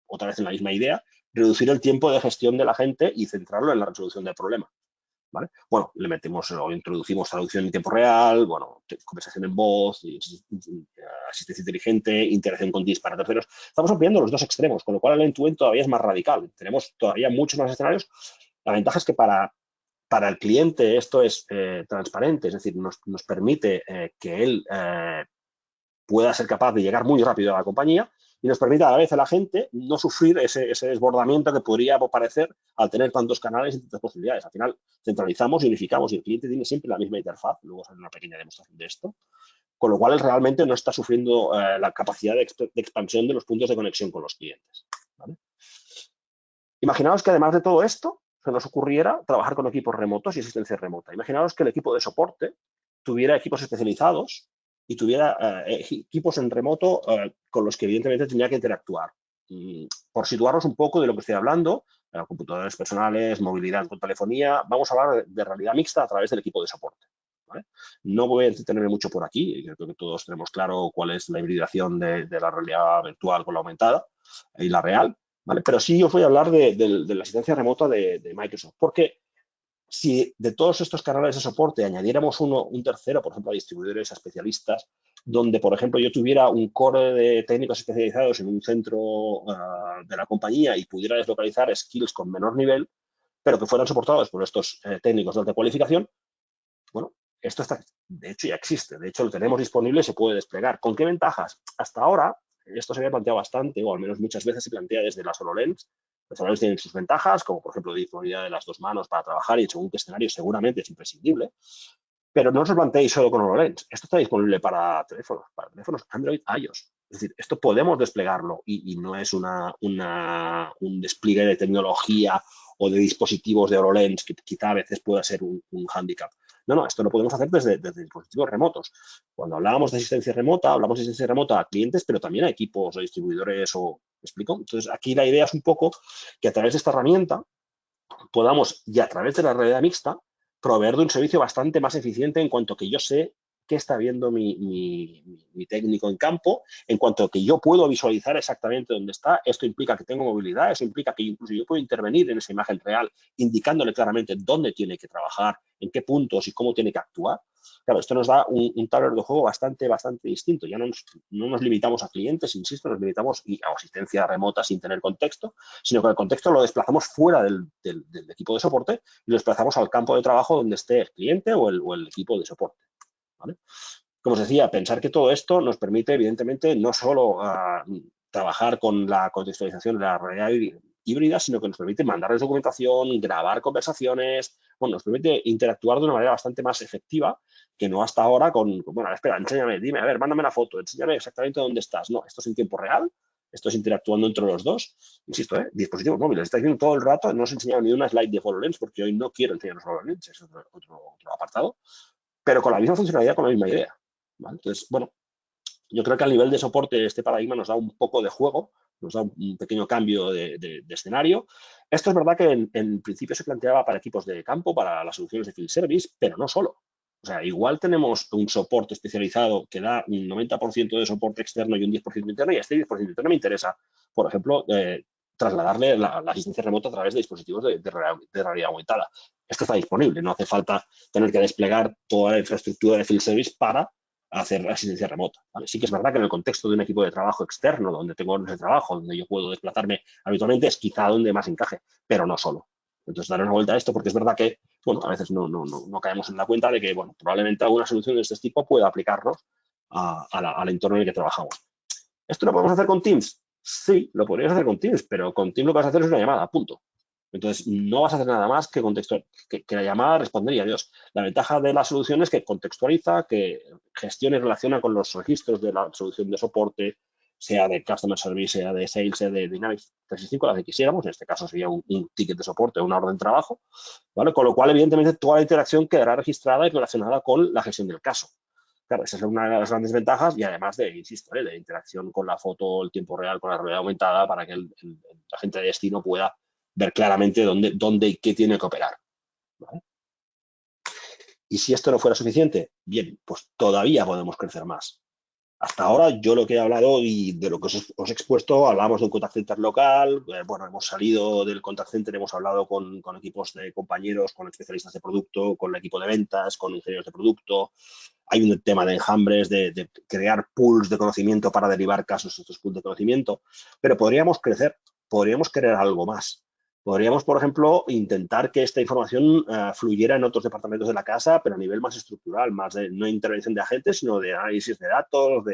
[SPEAKER 2] otra vez en la misma idea, reducir el tiempo de gestión de la gente y centrarlo en la resolución del problema, ¿vale? Bueno, le metemos o introducimos traducción en tiempo real, bueno, conversación en voz, asistencia inteligente, interacción con DIS para terceros. Estamos ampliando los dos extremos, con lo cual el end-to-end todavía es más radical. Tenemos todavía muchos más escenarios. La ventaja es que para el cliente esto es transparente, es decir, nos permite que él pueda ser capaz de llegar muy rápido a la compañía, y nos permite a la vez a la gente no sufrir ese desbordamiento que podría parecer al tener tantos canales y tantas posibilidades. Al final centralizamos y unificamos y el cliente tiene siempre la misma interfaz. Luego os haré una pequeña demostración de esto. Con lo cual, él realmente no está sufriendo la capacidad de expansión de los puntos de conexión con los clientes, ¿vale? Imaginaos que además de todo esto, se nos ocurriera trabajar con equipos remotos y asistencia remota. Imaginaos que el equipo de soporte tuviera equipos especializados y tuviera equipos en remoto con los que evidentemente tendría que interactuar. Por situarnos un poco de lo que estoy hablando, computadores personales, movilidad con telefonía, vamos a hablar de realidad mixta a través del equipo de soporte, ¿vale? No voy a entretenerme mucho por aquí, creo que todos tenemos claro cuál es la hibridación de la realidad virtual con la aumentada y la real, ¿vale? Pero sí os voy a hablar de la asistencia remota de Microsoft, porque si de todos estos canales de soporte añadiéramos un tercero, por ejemplo, a distribuidores, a especialistas, donde, por ejemplo, yo tuviera un core de técnicos especializados en un centro de la compañía y pudiera deslocalizar skills con menor nivel, pero que fueran soportados por estos técnicos de alta cualificación, bueno, esto está, de hecho ya existe, de hecho lo tenemos disponible y se puede desplegar. ¿Con qué ventajas? Hasta ahora, esto se había planteado bastante, o al menos muchas veces se plantea desde las HoloLens. Las HoloLens tienen sus ventajas, como por ejemplo la disponibilidad de las dos manos para trabajar y según qué escenario seguramente es imprescindible, pero no os lo planteéis solo con HoloLens. Esto está disponible para teléfonos Android, iOS. Es decir, esto podemos desplegarlo y no es un despliegue de tecnología o de dispositivos de HoloLens que quizá a veces pueda ser un hándicap. No, esto lo podemos hacer desde dispositivos remotos. Cuando hablábamos de asistencia remota, hablamos de asistencia remota a clientes, pero también a equipos o distribuidores. ¿Me explico? Entonces, aquí la idea es un poco que a través de esta herramienta podamos, y a través de la realidad mixta, proveer de un servicio bastante más eficiente en cuanto que yo sé qué está viendo mi técnico en campo, en cuanto que yo puedo visualizar exactamente dónde está. Esto implica que tengo movilidad, eso implica que incluso yo puedo intervenir en esa imagen real, indicándole claramente dónde tiene que trabajar, en qué puntos y cómo tiene que actuar. Claro, esto nos da un tablero de juego bastante distinto. Ya no nos limitamos a clientes, insisto, nos limitamos a asistencia remota sin tener contexto, sino que el contexto lo desplazamos fuera del equipo de soporte y lo desplazamos al campo de trabajo donde esté el cliente o el equipo de soporte, ¿vale? Como os decía, pensar que todo esto nos permite, evidentemente, no solo trabajar con la contextualización de la realidad híbrida, sino que nos permite mandarles documentación, grabar conversaciones, bueno, nos permite interactuar de una manera bastante más efectiva que no hasta ahora bueno, espera, enséñame, dime, a ver, mándame la foto, enséñame exactamente dónde estás. No, esto es en tiempo real, esto es interactuando entre los dos. Insisto, dispositivos móviles, estáis viendo todo el rato, no os he enseñado ni una slide de HoloLens, porque hoy no quiero enseñaros HoloLens, es otro apartado, pero con la misma funcionalidad, con la misma idea, ¿vale? Entonces, bueno, yo creo que a nivel de soporte este paradigma nos da un poco de juego, nos da un pequeño cambio de escenario. Esto es verdad que en principio se planteaba para equipos de campo, para las soluciones de field service, pero no solo. O sea, igual tenemos un soporte especializado que da un 90% de soporte externo y un 10% interno, y a este 10% interno me interesa, por ejemplo, trasladarle la asistencia remota a través de dispositivos de realidad aumentada. Esto está disponible, no hace falta tener que desplegar toda la infraestructura de field service para hacer asistencia remota, ¿vale? Sí que es verdad que en el contexto de un equipo de trabajo externo, donde tengo órdenes de trabajo, donde yo puedo desplazarme habitualmente, es quizá donde más encaje, pero no solo. Entonces, daré una vuelta a esto porque es verdad que, bueno, a veces no caemos en la cuenta de que, bueno, probablemente alguna solución de este tipo pueda aplicarnos al entorno en el que trabajamos. ¿Esto lo podemos hacer con Teams? Sí, lo podrías hacer con Teams, pero con Teams lo que vas a hacer es una llamada, punto. Entonces, no vas a hacer nada más que la llamada responder y adiós. La ventaja de la solución es que contextualiza, que gestiona y relaciona con los registros de la solución de soporte, sea de Customer Service, sea de Sales, sea de Dynamics 365, la que quisiéramos. En este caso sería un ticket de soporte, una orden de trabajo, ¿vale? Con lo cual, evidentemente, toda la interacción quedará registrada y relacionada con la gestión del caso. Claro, esa es una de las grandes ventajas y además insisto, de interacción con la foto, el tiempo real, con la realidad aumentada para que la gente de destino pueda ver claramente dónde y qué tiene que operar, ¿vale? Y si esto no fuera suficiente, bien, pues todavía podemos crecer más. Hasta ahora yo lo que he hablado y de lo que os he expuesto, hablamos de un contact center local, bueno, hemos salido del contact center, hemos hablado con equipos de compañeros, con especialistas de producto, con el equipo de ventas, con ingenieros de producto. Hay un tema de enjambres, de crear pools de conocimiento para derivar casos a estos pools de conocimiento, pero podríamos crecer, podríamos querer algo más. Podríamos, por ejemplo, intentar que esta información fluyera en otros departamentos de la casa, pero a nivel más estructural, más de no intervención de agentes, sino de análisis de datos,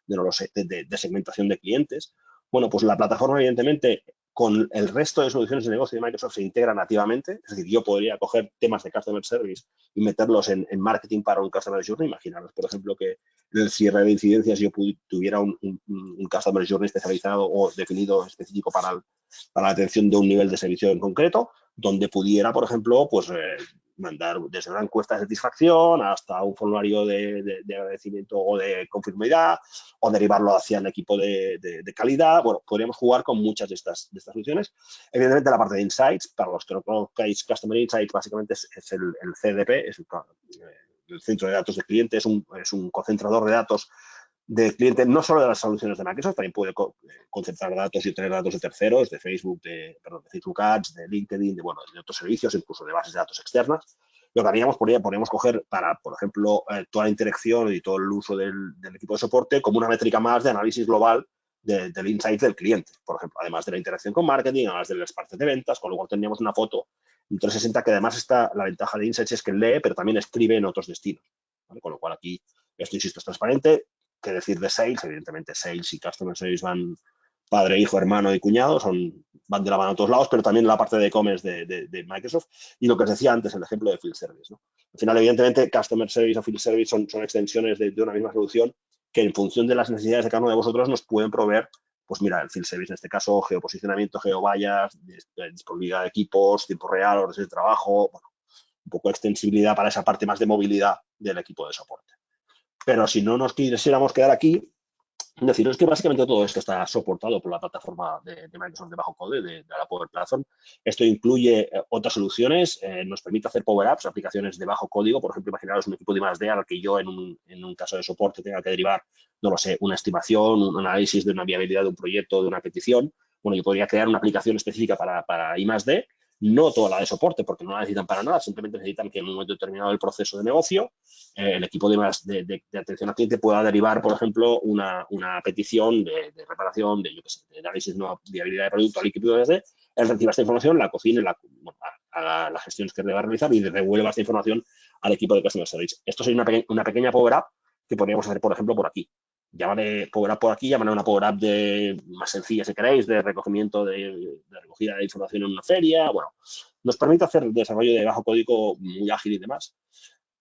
[SPEAKER 2] no lo sé, de segmentación de clientes. Bueno, pues la plataforma, evidentemente, con el resto de soluciones de negocio de Microsoft se integra nativamente. Es decir, yo podría coger temas de Customer Service y meterlos en marketing para un Customer Journey. Imaginaros, por ejemplo, que en el cierre de incidencias yo tuviera un Customer Journey especializado o definido específico para la atención de un nivel de servicio en concreto, donde pudiera, por ejemplo, pues mandar desde una encuesta de satisfacción hasta un formulario de agradecimiento o de conformidad, o derivarlo hacia el equipo de calidad. Bueno, podríamos jugar con muchas de estas soluciones. Evidentemente, la parte de Insights, para los que no conozcáis, Customer Insights básicamente es el CDP, es el centro de datos del cliente, es un concentrador de datos del cliente, no solo de las soluciones de Microsoft, también puede concentrar datos y obtener datos de terceros, de Facebook, de Facebook Ads, de LinkedIn, de otros servicios, incluso de bases de datos externas. Lo que haríamos, podríamos coger para, por ejemplo, toda la interacción y todo el uso del equipo de soporte como una métrica más de análisis global del insight del cliente, por ejemplo, además de la interacción con marketing, además de las partes de ventas, con lo cual tendríamos una foto en 360 que además la ventaja de Insights es que lee, pero también escribe en otros destinos, ¿vale? Con lo cual aquí, esto insisto, es transparente. ¿Qué decir de Sales? Evidentemente, Sales y Customer Service van padre, hijo, hermano y cuñado, van de la mano a todos lados, pero también la parte de e-commerce de Microsoft y lo que os decía antes, el ejemplo de Field Service, ¿no? Al final, evidentemente, Customer Service o Field Service son extensiones de una misma solución que en función de las necesidades de cada uno de vosotros nos pueden proveer, pues mira, el Field Service en este caso, geoposicionamiento, geovallas, disponibilidad de equipos, tiempo real, horas de trabajo, bueno, un poco de extensibilidad para esa parte más de movilidad del equipo de soporte. Pero si no nos quisiéramos quedar aquí, deciros que básicamente todo esto está soportado por la plataforma de Microsoft de bajo code, de la Power Platform. Esto incluye otras soluciones, nos permite hacer Power Apps, aplicaciones de bajo código. Por ejemplo, imaginaros un equipo de I+D al que yo en un caso de soporte tenga que derivar, no lo sé, una estimación, un análisis de una viabilidad de un proyecto, de una petición. Bueno, yo podría crear una aplicación específica para I+D, no toda la de soporte, porque no la necesitan para nada, simplemente necesitan que en un momento determinado del proceso de negocio el equipo de atención al cliente pueda derivar, por ejemplo, una petición de reparación, de análisis de nueva viabilidad de producto al equipo de SD, él reciba esta información, la cocine, haga las gestiones que deba realizar y devuelva esta información al equipo de Customer Service. Esto sería una pequeña Power App que podríamos hacer, por ejemplo, por aquí. Llamaré Power App por aquí, llamaré una Power App más sencilla, si queréis, de recogimiento de recogida de información en una feria. Bueno, nos permite hacer desarrollo de bajo código muy ágil y demás.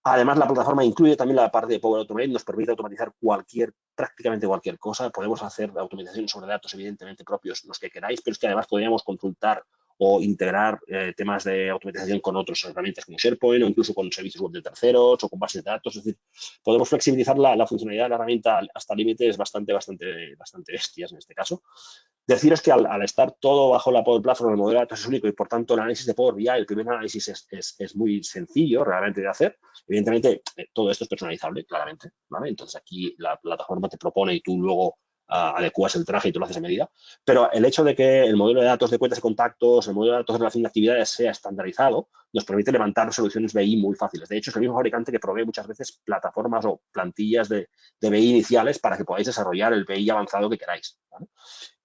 [SPEAKER 2] Además, la plataforma incluye también la parte de Power Automate, nos permite automatizar prácticamente cualquier cosa. Podemos hacer automatización sobre datos, evidentemente, propios, los que queráis, pero es que además podríamos consultar o integrar temas de automatización con otras herramientas como SharePoint o incluso con servicios web de terceros o con bases de datos. Es decir, podemos flexibilizar la funcionalidad de la herramienta hasta límites bastante bestias en este caso. Deciros que al estar todo bajo la Power Platform, el modelo de datos es único y por tanto el análisis de Power BI, el primer análisis es muy sencillo realmente de hacer. Evidentemente, todo esto es personalizable, claramente, ¿vale? Entonces aquí la plataforma te propone y tú luego adecuas el traje y tú lo haces a medida. Pero el hecho de que el modelo de datos de cuentas y contactos, el modelo de datos de relación de actividades sea estandarizado, nos permite levantar soluciones BI muy fáciles. De hecho, es el mismo fabricante que provee muchas veces plataformas o plantillas de BI iniciales para que podáis desarrollar el BI avanzado que queráis, ¿vale?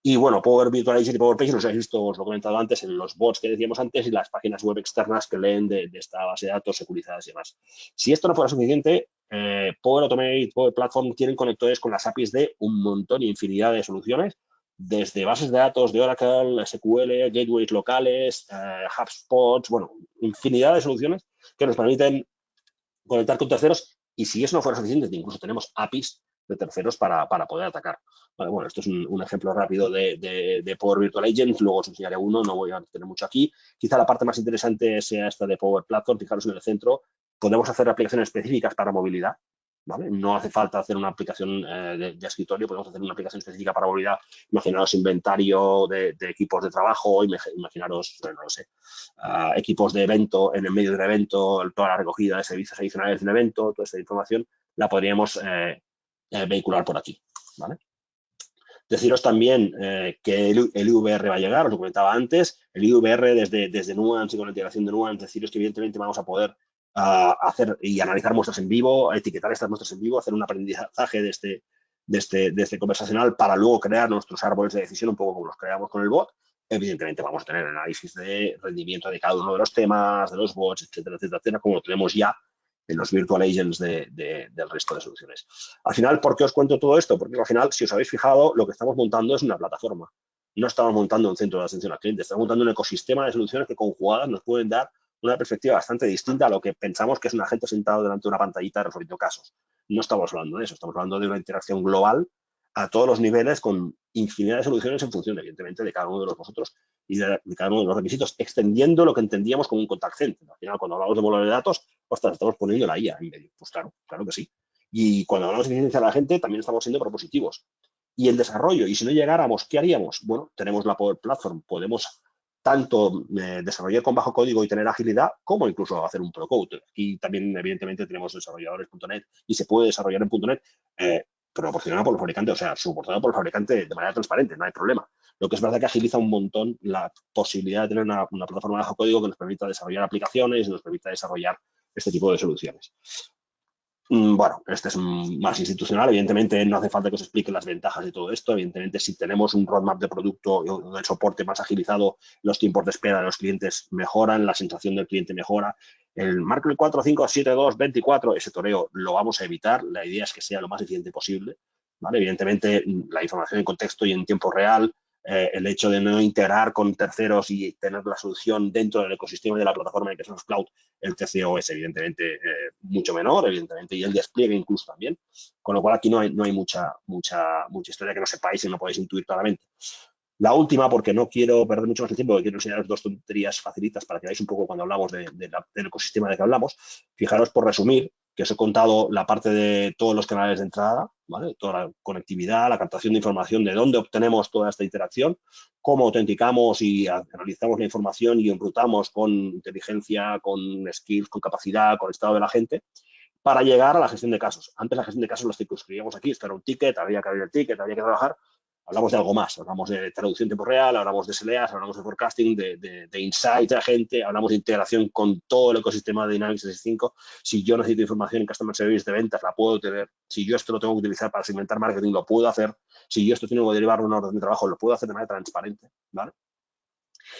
[SPEAKER 2] Y bueno, Power Virtualization y Power Pages los habéis visto, os lo he comentado antes, en los bots que decíamos antes y las páginas web externas que leen de esta base de datos securizadas y demás. Si esto no fuera suficiente, Power Automate, Power Platform tienen conectores con las APIs de un montón y infinidad de soluciones, desde bases de datos de Oracle, SQL, gateways locales, HubSpots, bueno, infinidad de soluciones que nos permiten conectar con terceros y si eso no fuera suficiente, incluso tenemos APIs de terceros para poder atacar. Vale, bueno, esto es un ejemplo rápido de Power Virtual Agent, luego os enseñaré uno, no voy a tener mucho aquí. Quizá la parte más interesante sea esta de Power Platform, fijaros en el centro, podemos hacer aplicaciones específicas para movilidad, ¿vale? No hace falta hacer una aplicación de escritorio, podemos hacer una aplicación específica para movilidad. Imaginaros inventario de equipos de trabajo, imaginaros, no lo sé, equipos de evento en el medio de un evento, toda la recogida de servicios adicionales de un evento, toda esta información la podríamos vehicular por aquí, ¿vale? Deciros también que el IVR va a llegar, os lo comentaba antes, el IVR desde Nuance y con la integración de Nuance, deciros que evidentemente vamos a poder hacer y analizar muestras en vivo, etiquetar estas muestras en vivo, hacer un aprendizaje de este conversacional para luego crear nuestros árboles de decisión un poco como los creamos con el bot. Evidentemente vamos a tener análisis de rendimiento de cada uno de los temas, de los bots, etcétera, etcétera, etcétera, como lo tenemos ya los virtual agents del resto de soluciones. Al final, ¿por qué os cuento todo esto? Porque al final, si os habéis fijado, lo que estamos montando es una plataforma. No estamos montando un centro de atención al cliente, estamos montando un ecosistema de soluciones que conjugadas nos pueden dar una perspectiva bastante distinta a lo que pensamos que es un agente sentado delante de una pantallita resolviendo casos. No estamos hablando de eso, estamos hablando de una interacción global a todos los niveles con infinidad de soluciones en función, evidentemente, de cada uno de vosotros y de cada uno de los requisitos, extendiendo lo que entendíamos como un contact center. Al final, cuando hablamos de modelo de datos, ostras, estamos poniendo la IA en medio. Pues claro, claro que sí. Y cuando hablamos de eficiencia de la gente, también estamos siendo propositivos. Y el desarrollo, y si no llegáramos, ¿qué haríamos? Bueno, tenemos la Power Platform, podemos tanto desarrollar con bajo código y tener agilidad, como incluso hacer un pro-code. Aquí también, evidentemente, tenemos desarrolladores.net y se puede desarrollar en .NET proporcionado por el fabricante, o sea, soportado por el fabricante de manera transparente, no hay problema. Lo que es verdad que agiliza un montón la posibilidad de tener una plataforma de bajo código que nos permita desarrollar aplicaciones y nos permita desarrollar este tipo de soluciones. Bueno, este es más institucional. Evidentemente, no hace falta que os explique las ventajas de todo esto. Evidentemente, si tenemos un roadmap de producto o de soporte más agilizado, los tiempos de espera de los clientes mejoran, la sensación del cliente mejora. El marco 4, 5, 7, 2, 24, ese toreo lo vamos a evitar. La idea es que sea lo más eficiente posible, ¿vale? Evidentemente, la información en contexto y en tiempo real, el hecho de no integrar con terceros y tener la solución dentro del ecosistema de la plataforma de Microsoft Cloud, el TCO es evidentemente mucho menor, evidentemente, y el despliegue incluso también, con lo cual aquí no hay mucha historia que no sepáis y no podéis intuir claramente. La última, porque no quiero perder mucho más el tiempo, porque quiero enseñaros dos tonterías facilitas para que veáis un poco cuando hablamos del ecosistema de que hablamos. Fijaros, por resumir, que os he contado la parte de todos los canales de entrada, ¿vale? Toda la conectividad, la captación de información, de dónde obtenemos toda esta interacción, cómo autenticamos y analizamos la información y enrutamos con inteligencia, con skills, con capacidad, con el estado de la gente, para llegar a la gestión de casos. Antes la gestión de casos la circunscribíamos aquí, esto era un ticket, había que abrir el ticket, había que trabajar. Hablamos de algo más, hablamos de traducción en tiempo real, hablamos de SLAs, hablamos de forecasting, de insights de la gente, hablamos de integración con todo el ecosistema de Dynamics 365. Si yo necesito información en Customer Service de ventas, la puedo tener. Si yo esto lo tengo que utilizar para segmentar marketing, lo puedo hacer. Si yo esto tengo que derivar una orden de trabajo, lo puedo hacer de manera transparente, ¿vale?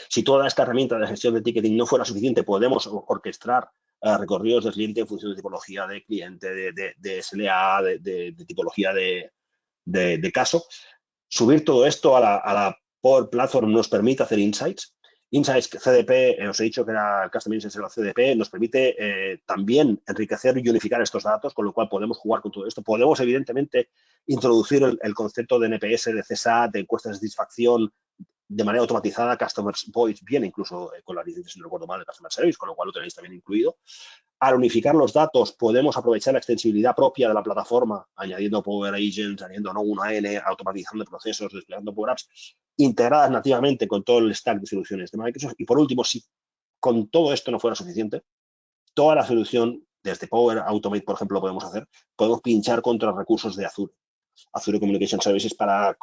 [SPEAKER 2] Si toda esta herramienta de gestión de ticketing no fuera suficiente, podemos orquestar recorridos del cliente en función de tipología de cliente, de SLA, de tipología de caso. Subir todo esto a la Power Platform nos permite hacer insights. Insights CDP, os he dicho que era Custom Insights el CDP, nos permite también enriquecer y unificar estos datos, con lo cual podemos jugar con todo esto. Podemos, evidentemente, introducir el concepto de NPS, de CSAT, de encuestas de satisfacción, de manera automatizada, Customer Voice, bien incluso con la licencia, si no recuerdo mal, de Customer Service, con lo cual lo tenéis también incluido. Al unificar los datos, podemos aprovechar la extensibilidad propia de la plataforma, añadiendo Power Agents, añadiendo una N, automatizando procesos, desplegando Power Apps, integradas nativamente con todo el stack de soluciones de Microsoft. Y por último, si con todo esto no fuera suficiente, toda la solución, desde Power Automate, por ejemplo, podemos pinchar contra recursos de Azure. Azure Communication Services para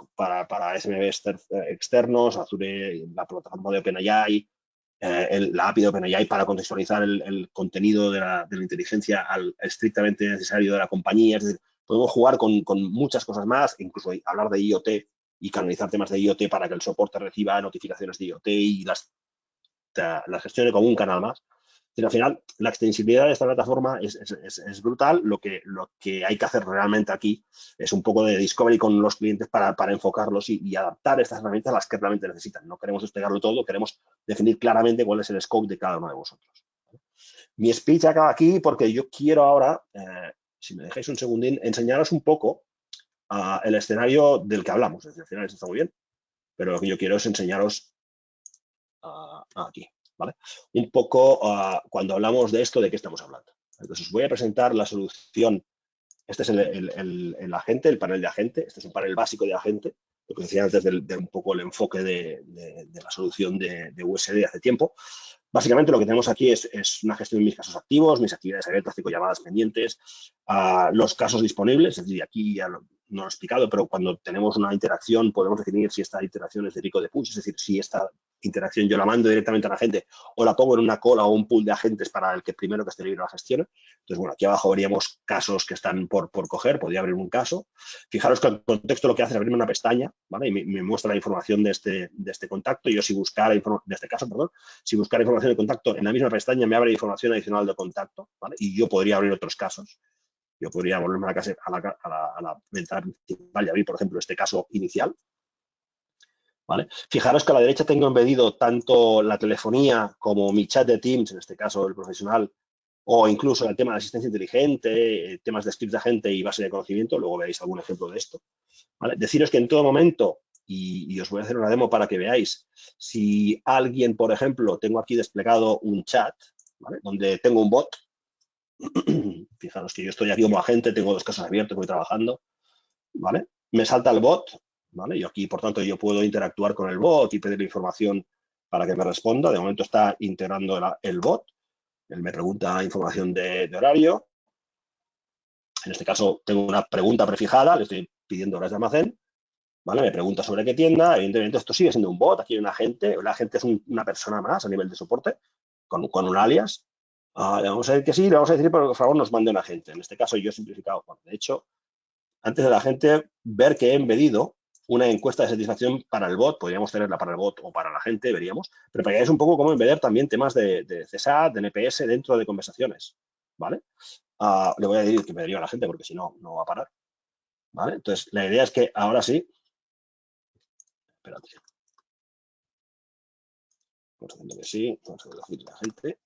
[SPEAKER 2] SMBs externos, Azure, la plataforma de OpenAI, la API de OpenAI para contextualizar el contenido de la inteligencia al estrictamente necesario de la compañía. Es decir, podemos jugar con muchas cosas más, incluso hablar de IoT y canalizar temas de IoT para que el soporte reciba notificaciones de IoT y las gestione como un canal más. Pero al final, la extensibilidad de esta plataforma es brutal. Lo que hay que hacer realmente aquí es un poco de discovery con los clientes para enfocarlos y adaptar estas herramientas a las que realmente necesitan. No queremos despegarlo todo, queremos definir claramente cuál es el scope de cada uno de vosotros. Mi speech acaba aquí porque yo quiero ahora, si me dejáis un segundín, enseñaros un poco el escenario del que hablamos. Es decir, al final está muy bien, pero lo que yo quiero es enseñaros aquí. ¿Vale? Un poco cuando hablamos de esto, ¿de qué estamos hablando? Entonces, os voy a presentar la solución. Este es el agente, el panel de agente. Este es un panel básico de agente, lo que decía antes de un poco el enfoque de la solución de USD hace tiempo. Básicamente lo que tenemos aquí es una gestión de mis casos activos, mis actividades abiertas, llamadas pendientes, los casos disponibles, es decir, aquí ya no lo he explicado, pero cuando tenemos una interacción podemos definir si esta interacción es de pico de push, es decir, si esta interacción yo la mando directamente a la gente o la pongo en una cola o un pool de agentes para el que primero que esté libre la gestione. Entonces, bueno, aquí abajo veríamos casos que están por coger, podría abrir un caso. Fijaros que el contexto lo que hace es abrirme una pestaña, ¿vale? Y me muestra la información de este contacto. Y yo si buscara de este caso, perdón, si buscara información de contacto en la misma pestaña me abre información adicional de contacto, ¿vale? Y yo podría abrir otros casos. Yo podría volverme a la ventana principal y abrir, por ejemplo, este caso inicial. ¿Vale? Fijaros que a la derecha tengo embedido tanto la telefonía como mi chat de Teams, en este caso el profesional, o incluso el tema de asistencia inteligente, temas de script de agente y base de conocimiento. Luego veréis algún ejemplo de esto. ¿Vale? Deciros que en todo momento, y os voy a hacer una demo para que veáis, si alguien, por ejemplo, tengo aquí desplegado un chat, ¿vale? Donde tengo un bot. Fijaros que yo estoy aquí como agente, tengo 2 casos abiertos, voy trabajando, ¿vale? Me salta el bot, ¿vale? Y aquí, por tanto, yo puedo interactuar con el bot y pedirle información para que me responda. De momento está integrando el bot. Él me pregunta información de horario. En este caso, tengo una pregunta prefijada, le estoy pidiendo horas de almacén, ¿vale? Me pregunta sobre qué tienda. Evidentemente, esto sigue siendo un bot. Aquí hay un agente. El agente es una persona más a nivel de soporte, con un alias. Le vamos a decir que sí, le vamos a decir, por favor, nos mande un agente. En este caso, yo he simplificado. Bueno, de hecho, antes de la gente ver que he embedido una encuesta de satisfacción para el bot, podríamos tenerla para el bot o para la gente, veríamos, pero para que veáis un poco cómo embeder también temas de CSAT, de NPS dentro de conversaciones, ¿vale? Le voy a decir que me deriva a la gente porque si no, no va a parar, ¿vale? Entonces, la idea es que ahora sí, espérate, vamos haciendo que sí, vamos a decirle a la gente.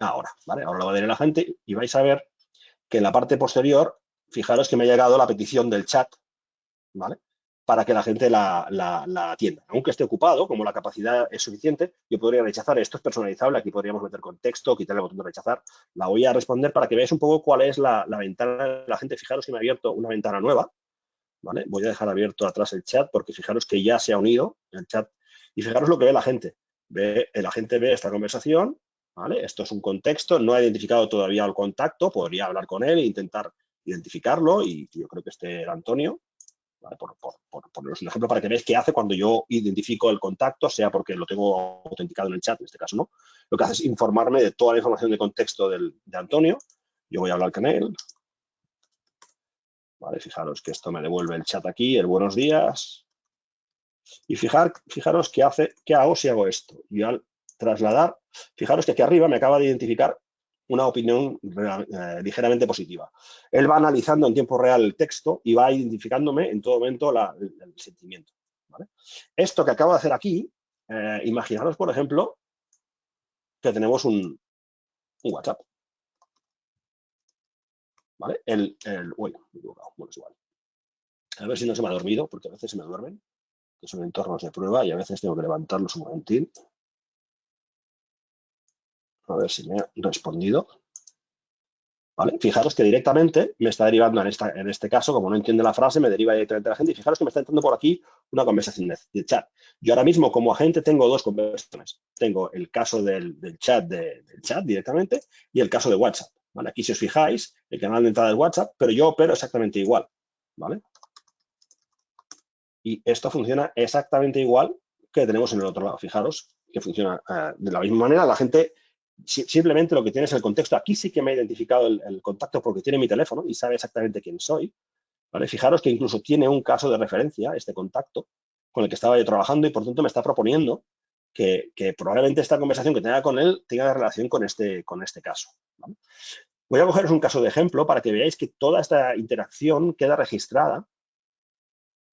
[SPEAKER 2] Ahora, ¿vale? Ahora lo va a decir la gente y vais a ver que en la parte posterior, fijaros que me ha llegado la petición del chat, ¿vale? Para que la gente la atienda. Aunque esté ocupado, como la capacidad es suficiente, yo podría rechazar. Esto es personalizable, aquí podríamos meter contexto, quitar el botón de rechazar. La voy a responder para que veáis un poco cuál es la ventana de la gente. Fijaros que me ha abierto una ventana nueva, ¿vale? Voy a dejar abierto atrás el chat porque fijaros que ya se ha unido el chat. Y fijaros lo que ve la gente. La gente ve esta conversación, ¿vale? Esto es un contexto, no ha identificado todavía el contacto, podría hablar con él e intentar identificarlo, y yo creo que este era Antonio. ¿Vale? Por poneros un ejemplo para que veáis qué hace cuando yo identifico el contacto, sea porque lo tengo autenticado en el chat, en este caso no. Lo que hace es informarme de toda la información de contexto de Antonio. Yo voy a hablar con él. Vale, fijaros que esto me devuelve el chat aquí, el buenos días. Y fijaros qué hago si hago esto. Yo al trasladar, fijaros que aquí arriba me acaba de identificar una opinión ligeramente positiva. Él va analizando en tiempo real el texto y va identificándome en todo momento el sentimiento, ¿vale? Esto que acabo de hacer aquí, imaginaros, por ejemplo, que tenemos un WhatsApp, ¿vale? Uy, me he equivocado, bueno, es igual. A ver si no se me ha dormido, porque a veces se me duermen, que son entornos de prueba y a veces tengo que levantarlos un momentín. A ver si me ha respondido. ¿Vale? Fijaros que directamente me está derivando en este caso, como no entiende la frase, me deriva directamente a la gente. Y fijaros que me está entrando por aquí una conversación de chat. Yo ahora mismo, como agente, tengo 2 conversaciones. Tengo el caso del chat directamente y el caso de WhatsApp. ¿Vale? Aquí, si os fijáis, el canal de entrada es WhatsApp, pero yo opero exactamente igual. ¿Vale? Y esto funciona exactamente igual que tenemos en el otro lado. Fijaros que funciona de la misma manera. La gente simplemente lo que tiene es el contexto. Aquí sí que me ha identificado el contacto porque tiene mi teléfono y sabe exactamente quién soy. ¿Vale? Fijaros que incluso tiene un caso de referencia, este contacto, con el que estaba yo trabajando y por tanto me está proponiendo que probablemente esta conversación que tenga con él tenga relación con este caso. ¿Vale? Voy a cogeros un caso de ejemplo para que veáis que toda esta interacción queda registrada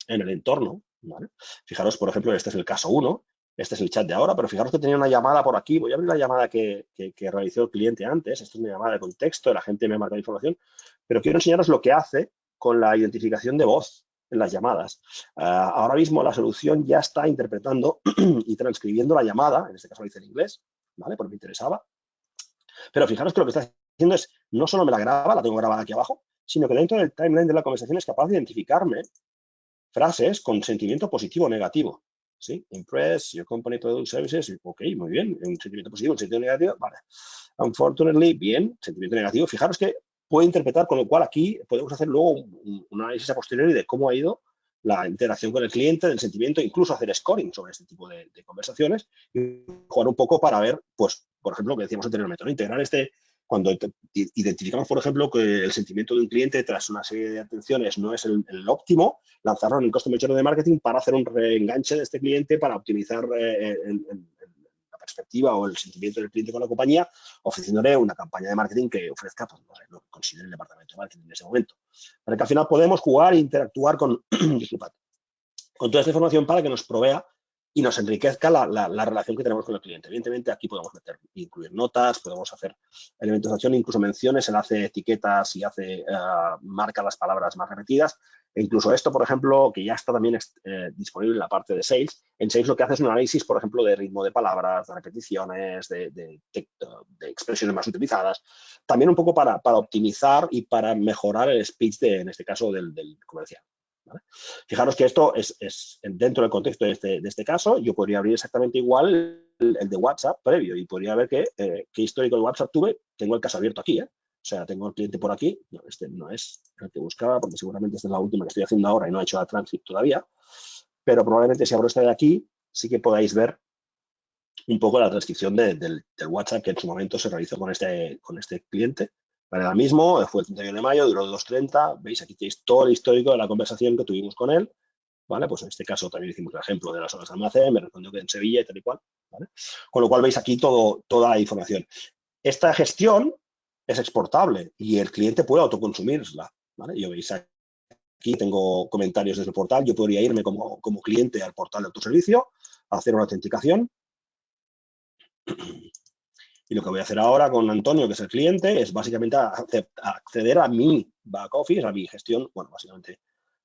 [SPEAKER 2] en el entorno. ¿Vale? Fijaros, por ejemplo, este es el caso 1. Este es el chat de ahora, pero fijaros que tenía una llamada por aquí. Voy a abrir la llamada que realizó el cliente antes. Esto es una llamada de contexto, la gente me ha marcado información, pero quiero enseñaros lo que hace con la identificación de voz en las llamadas. Ahora mismo la solución ya está interpretando y transcribiendo la llamada, en este caso lo hice en inglés, ¿vale? Porque me interesaba. Pero fijaros que lo que está haciendo es, no solo me la graba, la tengo grabada aquí abajo, sino que dentro del timeline de la conversación es capaz de identificarme frases con sentimiento positivo o negativo. ¿Sí? Impress, your company product services, ok, muy bien, un sentimiento positivo, un sentimiento negativo, vale. Unfortunately, bien, sentimiento negativo. Fijaros que puede interpretar, con lo cual aquí podemos hacer luego un análisis a posteriori de cómo ha ido la interacción con el cliente, del sentimiento, incluso hacer scoring sobre este tipo de conversaciones y jugar un poco para ver, pues, por ejemplo, lo que decíamos anteriormente, ¿no? Integrar cuando identificamos, por ejemplo, que el sentimiento de un cliente tras una serie de atenciones no es el óptimo, lanzarlo en el Customer Journey de Marketing para hacer un reenganche de este cliente, para optimizar la perspectiva o el sentimiento del cliente con la compañía, ofreciéndole una campaña de marketing que ofrezca, pues, no sé, lo que considere el departamento de marketing en ese momento. Para que al final podemos jugar e interactuar con, disculpad, con toda esta información para que nos provea y nos enriquezca la relación que tenemos con el cliente. Evidentemente, aquí podemos incluir notas, podemos hacer elementos de acción, incluso menciones, él hace etiquetas y marca las palabras más repetidas. E incluso esto, por ejemplo, que ya está también disponible en la parte de Sales. En Sales lo que hace es un análisis, por ejemplo, de ritmo de palabras, de repeticiones, de expresiones más utilizadas. También un poco para optimizar y para mejorar el speech, en este caso, del comercial. ¿Vale? Fijaros que esto es dentro del contexto de este caso, yo podría abrir exactamente igual el de WhatsApp previo y podría ver qué histórico de WhatsApp tuve. Tengo el caso abierto aquí, O sea, tengo el cliente por aquí. No, este no es el que buscaba, porque seguramente esta es la última que estoy haciendo ahora y no he hecho la transit todavía. Pero probablemente si abro esta de aquí, sí que podáis ver un poco la transcripción del WhatsApp que en su momento se realizó con este cliente. Para el mismo, fue el 31 de mayo, duró 2:30. Veis, aquí tenéis todo el histórico de la conversación que tuvimos con él. ¿Vale? Pues en este caso también hicimos el ejemplo de las horas de almacén, me respondió que en Sevilla y tal y cual. ¿Vale? Con lo cual veis aquí toda la información. Esta gestión es exportable y el cliente puede autoconsumirla. ¿Vale? Yo veis aquí tengo comentarios desde el portal. Yo podría irme como cliente al portal de autoservicio, hacer una autenticación. Y lo que voy a hacer ahora con Antonio, que es el cliente, es básicamente acceder a mi back office, a mi gestión, bueno, básicamente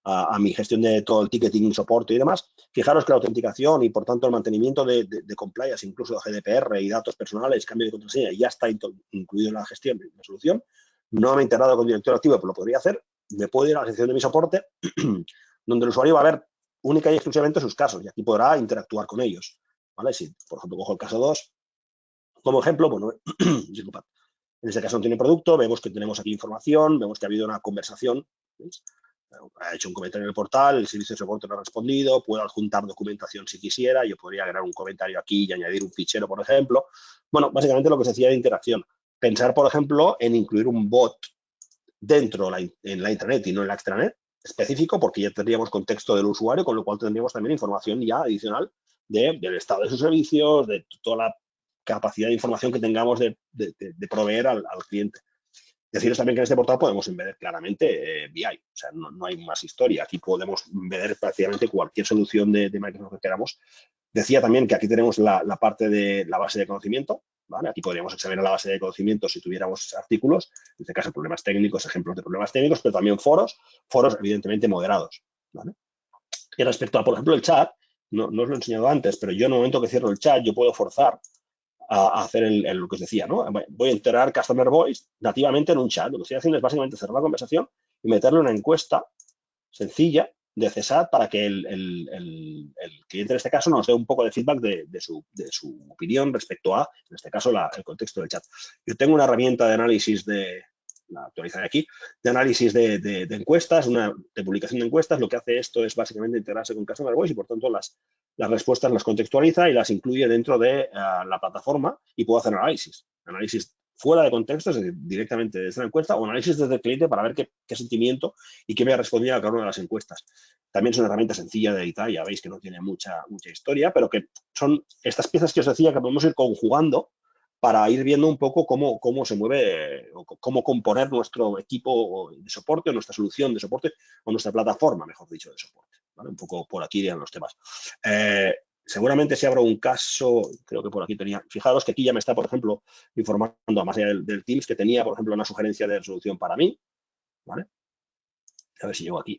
[SPEAKER 2] a mi gestión de todo el ticketing, soporte y demás. Fijaros que la autenticación y, por tanto, el mantenimiento de compliance, incluso de GDPR y datos personales, cambio de contraseña, ya está incluido en la gestión de la solución. No me he integrado con director activo, pero lo podría hacer. Me puedo ir a la sección de mi soporte, donde el usuario va a ver única y exclusivamente sus casos y aquí podrá interactuar con ellos. ¿Vale? Si, por ejemplo, cojo el caso 2, como ejemplo, bueno, disculpad, en este caso no tiene producto, vemos que tenemos aquí información, vemos que ha habido una conversación, ¿veis? Ha hecho un comentario en el portal, el servicio de soporte no ha respondido, puedo adjuntar documentación si quisiera, yo podría agregar un comentario aquí y añadir un fichero, por ejemplo. Bueno, básicamente lo que se decía de interacción. Pensar, por ejemplo, en incluir un bot dentro en la intranet y no en la extranet específico, porque ya tendríamos contexto del usuario, con lo cual tendríamos también información ya adicional del estado de sus servicios, de toda la capacidad de información que tengamos de proveer al cliente. Deciros también que en este portal podemos embeder claramente BI, o sea, no hay más historia. Aquí podemos embeder prácticamente cualquier solución de Microsoft que queramos. Decía también que aquí tenemos la parte de la base de conocimiento, ¿vale? Aquí podríamos examinar la base de conocimiento si tuviéramos artículos, en este caso problemas técnicos, ejemplos de problemas técnicos, pero también foros evidentemente moderados, ¿vale? Y respecto a, por ejemplo, el chat, no os lo he enseñado antes, pero yo en el momento que cierro el chat, yo puedo forzar a hacer lo que os decía, ¿no? Voy a integrar Customer Voice nativamente en un chat. Lo que estoy haciendo es básicamente cerrar la conversación y meterle una encuesta sencilla de CSAT para que el cliente en este caso nos dé un poco de feedback de su opinión respecto a, en este caso, el contexto del chat. Yo tengo una herramienta de análisis la actualizaré aquí, de análisis de encuestas, de publicación de encuestas. Lo que hace esto es básicamente integrarse con Customer Voice y, por tanto, las respuestas las contextualiza y las incluye dentro de la plataforma y puedo hacer análisis fuera de contexto, es decir, directamente desde la encuesta, o análisis desde el cliente para ver qué sentimiento y qué me ha respondido a cada una de las encuestas. También es una herramienta sencilla de editar, ya veis que no tiene mucha historia, pero que son estas piezas que os decía que podemos ir conjugando para ir viendo un poco cómo se mueve, o cómo componer nuestro equipo de soporte, o nuestra solución de soporte, o nuestra plataforma, mejor dicho, de soporte. ¿Vale? Un poco por aquí irían los temas. Seguramente si abro un caso, creo que por aquí tenía, fijaros que aquí ya me está, por ejemplo, informando, más allá del Teams, que tenía, por ejemplo, una sugerencia de resolución para mí, ¿vale? A ver si llego aquí,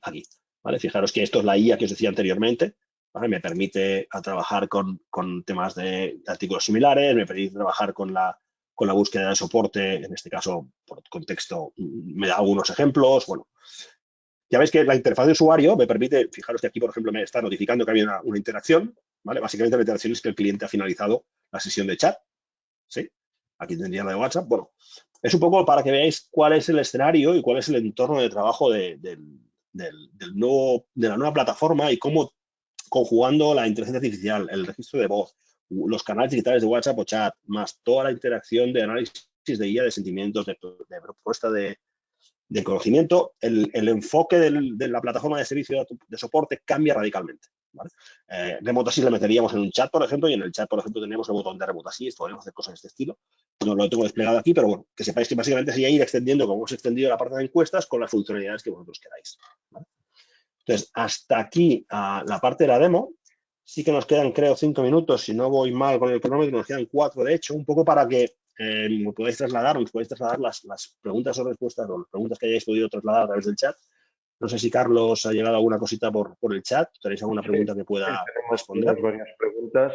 [SPEAKER 2] ¿vale? Fijaros que esto es la IA que os decía anteriormente, ¿vale? Me permite trabajar con temas de artículos similares, me permite trabajar con la búsqueda de soporte, en este caso, por contexto, me da algunos ejemplos, bueno. Ya veis que la interfaz de usuario me permite, fijaros que aquí, por ejemplo, me está notificando que había una interacción, ¿vale? Básicamente la interacción es que el cliente ha finalizado la sesión de chat, ¿sí? Aquí tendría la de WhatsApp. Bueno, es un poco para que veáis cuál es el escenario y cuál es el entorno de trabajo del de la nueva plataforma y cómo conjugando la inteligencia artificial, el registro de voz, los canales digitales de WhatsApp o chat, más toda la interacción de análisis de guía de sentimientos, de propuesta de conocimiento, el enfoque de la plataforma de servicio de soporte cambia radicalmente. ¿Vale? Remote Assist le meteríamos en un chat, por ejemplo, y en el chat, por ejemplo, tenemos el botón de Remote Assist, podemos hacer cosas de este estilo. No lo tengo desplegado aquí, pero bueno, que sepáis que básicamente sería ir extendiendo, como hemos extendido la parte de encuestas, con las funcionalidades que vosotros queráis. ¿Vale? Entonces, hasta aquí la parte de la demo. Sí que nos quedan, creo, 5 minutos, si no voy mal con el cronómetro, nos quedan 4, de hecho, un poco para que nos podéis trasladar las preguntas o respuestas o las preguntas que hayáis podido trasladar a través del chat. No sé si Carlos ha llegado alguna cosita por el chat. ¿Tenéis alguna pregunta que pueda responder?
[SPEAKER 1] Tenemos varias preguntas.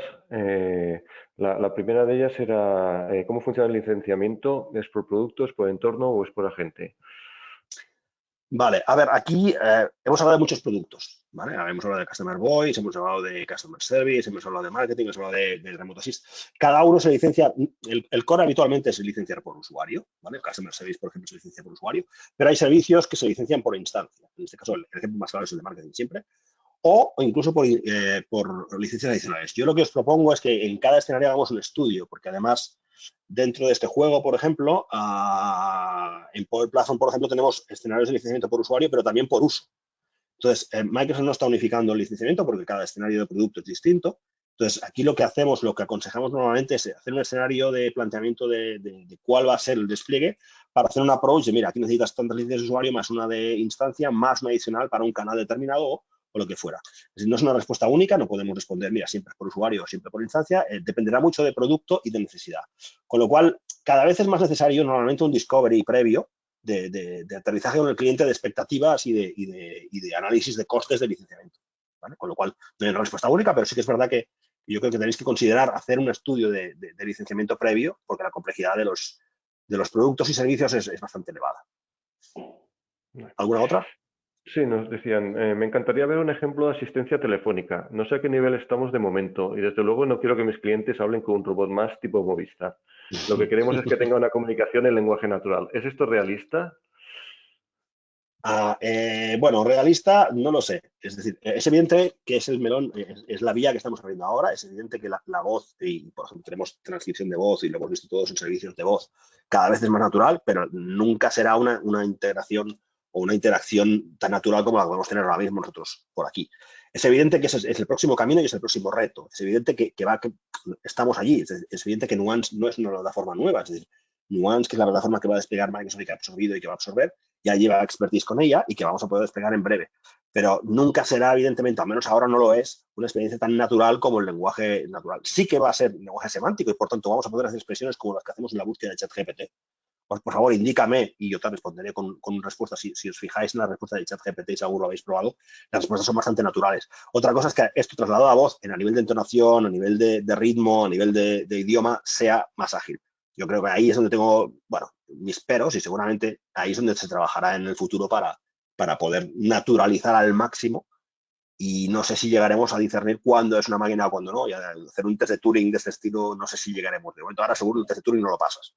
[SPEAKER 1] La primera de ellas era ¿cómo funciona el licenciamiento? ¿Es por producto, es por entorno o es por agente?
[SPEAKER 2] Vale, a ver, aquí hemos hablado de muchos productos, ¿vale? Hemos hablado de Customer Voice, hemos hablado de Customer Service, hemos hablado de Marketing, hemos hablado de Remote Assist. Cada uno se licencia, el core habitualmente es licenciar por usuario, ¿vale? Customer Service, por ejemplo, se licencia por usuario, pero hay servicios que se licencian por instancia. En este caso, el ejemplo más claro es el de Marketing siempre, o incluso por licencias adicionales. Yo lo que os propongo es que en cada escenario hagamos un estudio, porque además dentro de este juego, por ejemplo, en Power Platform, por ejemplo, tenemos escenarios de licenciamiento por usuario, pero también por uso. Entonces, Microsoft no está unificando el licenciamiento porque cada escenario de producto es distinto. Entonces, aquí lo que hacemos, lo que aconsejamos normalmente es hacer un escenario de planteamiento de cuál va a ser el despliegue para hacer un approach de, mira, aquí necesitas tantas licencias de usuario, más una de instancia, más una adicional para un canal determinado o lo que fuera. Es decir, no es una respuesta única, no podemos responder, mira, siempre es por usuario o siempre por instancia, dependerá mucho de producto y de necesidad. Con lo cual, cada vez es más necesario normalmente un discovery previo de aterrizaje con el cliente, de expectativas y de análisis de costes de licenciamiento. ¿Vale? Con lo cual, no hay una respuesta única, pero sí que es verdad que yo creo que tenéis que considerar hacer un estudio de licenciamiento previo, porque la complejidad de los productos y servicios es bastante elevada. ¿Alguna otra?
[SPEAKER 1] Sí, nos decían, me encantaría ver un ejemplo de asistencia telefónica. No sé a qué nivel estamos de momento y desde luego no quiero que mis clientes hablen con un robot más tipo Movistar. Lo que queremos es que tenga una comunicación en lenguaje natural. ¿Es esto realista?
[SPEAKER 2] Bueno, realista, no lo sé. Es decir, es evidente que es el melón, es la vía que estamos abriendo ahora. Es evidente que la voz, y por ejemplo, tenemos transcripción de voz y lo hemos visto todos en servicios de voz, cada vez es más natural, pero nunca será una integración o una interacción tan natural como la que podemos tener ahora mismo nosotros por aquí. Es evidente que es el próximo camino y es el próximo reto. Es evidente que estamos allí. Es evidente que Nuance no es una plataforma nueva. Es decir, Nuance, que es la plataforma que va a desplegar Microsoft y que ha absorbido y que va a absorber, ya lleva expertise con ella y que vamos a poder desplegar en breve. Pero nunca será, evidentemente, al menos ahora no lo es, una experiencia tan natural como el lenguaje natural. Sí que va a ser lenguaje semántico y, por tanto, vamos a poder hacer expresiones como las que hacemos en la búsqueda de ChatGPT. Pues, por favor, indícame y yo te responderé con respuestas. Si os fijáis en la respuesta de ChatGPT, si seguro lo habéis probado, las respuestas son bastante naturales. Otra cosa es que esto trasladado a voz, a nivel de entonación, a nivel de ritmo, a nivel de idioma, sea más ágil. Yo creo que ahí es donde tengo, bueno, mis peros y seguramente ahí es donde se trabajará en el futuro para poder naturalizar al máximo y no sé si llegaremos a discernir cuándo es una máquina o cuándo no. Y hacer un test de Turing de este estilo, no sé si llegaremos. De momento, ahora seguro el test de Turing no lo pasas.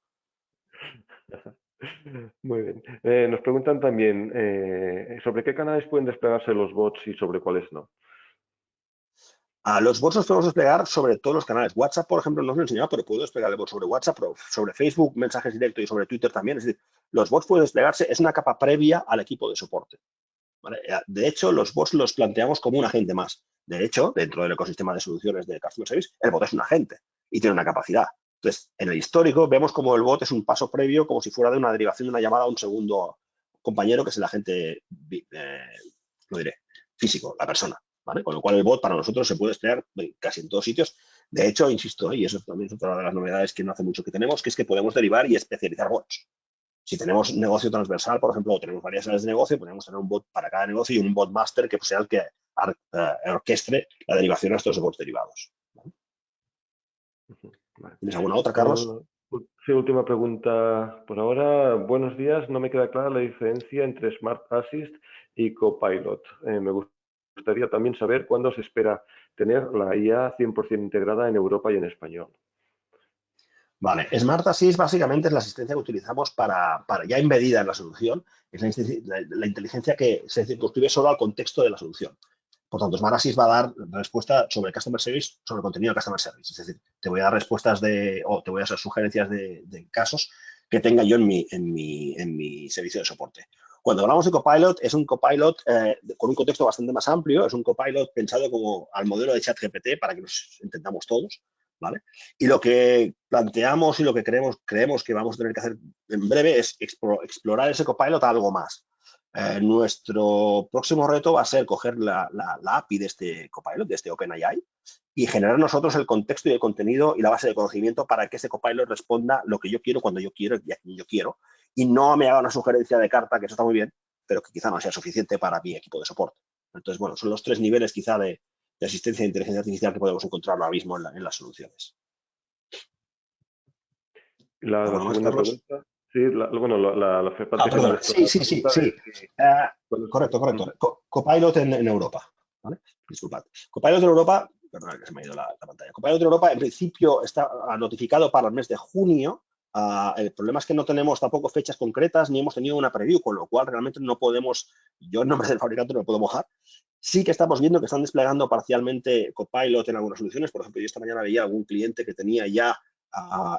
[SPEAKER 1] Muy bien. Nos preguntan también sobre qué canales pueden desplegarse los bots y sobre cuáles no.
[SPEAKER 2] A los bots los podemos desplegar sobre todos los canales. WhatsApp, por ejemplo, no os lo he enseñado, pero puedo desplegar el bot sobre WhatsApp, sobre Facebook, mensajes directos y sobre Twitter también. Es decir, los bots pueden desplegarse, es una capa previa al equipo de soporte. ¿Vale? De hecho, los bots los planteamos como un agente más. De hecho, dentro del ecosistema de soluciones de Customer Service, el bot es un agente y tiene una capacidad. Entonces, en el histórico vemos como el bot es un paso previo, como si fuera de una derivación de una llamada a un segundo compañero, que es el agente, lo diré, físico, la persona. ¿Vale? Con lo cual el bot para nosotros se puede desplegar casi en todos sitios. De hecho, insisto, y eso también es otra de las novedades que no hace mucho que tenemos, que es que podemos derivar y especializar bots. Si tenemos negocio transversal, por ejemplo, o tenemos varias áreas de negocio, podemos tener un bot para cada negocio y un bot master que sea el que orquestre la derivación a estos bots derivados. ¿Vale?
[SPEAKER 1] Vale.
[SPEAKER 2] ¿Tienes alguna otra, Carlos?
[SPEAKER 1] Sí, última pregunta por ahora. Buenos días. No me queda clara la diferencia entre Smart Assist y Copilot. Me gustaría también saber cuándo se espera tener la IA 100% integrada en Europa y en español.
[SPEAKER 2] Vale, Smart Assist básicamente es la asistencia que utilizamos para ya embedida en la solución, es la inteligencia que se circunscribe solo al contexto de la solución. Por tanto, Smart Assist va a dar respuesta sobre Customer Service, sobre el contenido de Customer Service. Es decir, te voy a dar respuestas o te voy a hacer sugerencias de casos que tenga yo en mi servicio de soporte. Cuando hablamos de Copilot, es un Copilot con un contexto bastante más amplio, es un Copilot pensado como al modelo de ChatGPT para que nos entendamos todos, ¿vale? Y lo que planteamos y lo que creemos que vamos a tener que hacer en breve es explorar ese Copilot a algo más. Nuestro próximo reto va a ser coger la API de este Copilot, de este OpenAI, y generar nosotros el contexto y el contenido y la base de conocimiento para que ese Copilot responda lo que yo quiero, cuando yo quiero y a quien yo quiero, y no me haga una sugerencia de carta, que eso está muy bien, pero que quizá no sea suficiente para mi equipo de soporte. Entonces, bueno, son los 3 niveles quizá de asistencia de inteligencia artificial que podemos encontrar ahora mismo en las soluciones.
[SPEAKER 1] La
[SPEAKER 2] ¿Alguna más,
[SPEAKER 1] segunda
[SPEAKER 2] Carlos?
[SPEAKER 1] pregunta, sí, bueno, la parte final
[SPEAKER 2] Perdona.
[SPEAKER 1] de
[SPEAKER 2] Sí,
[SPEAKER 1] esta
[SPEAKER 2] sí, sí,
[SPEAKER 1] pregunta
[SPEAKER 2] sí.
[SPEAKER 1] es que,
[SPEAKER 2] Correcto,
[SPEAKER 1] ujú,
[SPEAKER 2] correcto. Copilot en Europa. ¿Vale? Disculpad. Copilot en Europa, perdona que se me ha ido la pantalla. Copilot en Europa, en principio, está notificado para el mes de junio. El problema es que no tenemos tampoco fechas concretas ni hemos tenido una preview, con lo cual realmente no podemos, yo en nombre del fabricante no me puedo mojar. Sí que estamos viendo que están desplegando parcialmente Copilot en algunas soluciones. Por ejemplo, yo esta mañana veía algún cliente que tenía ya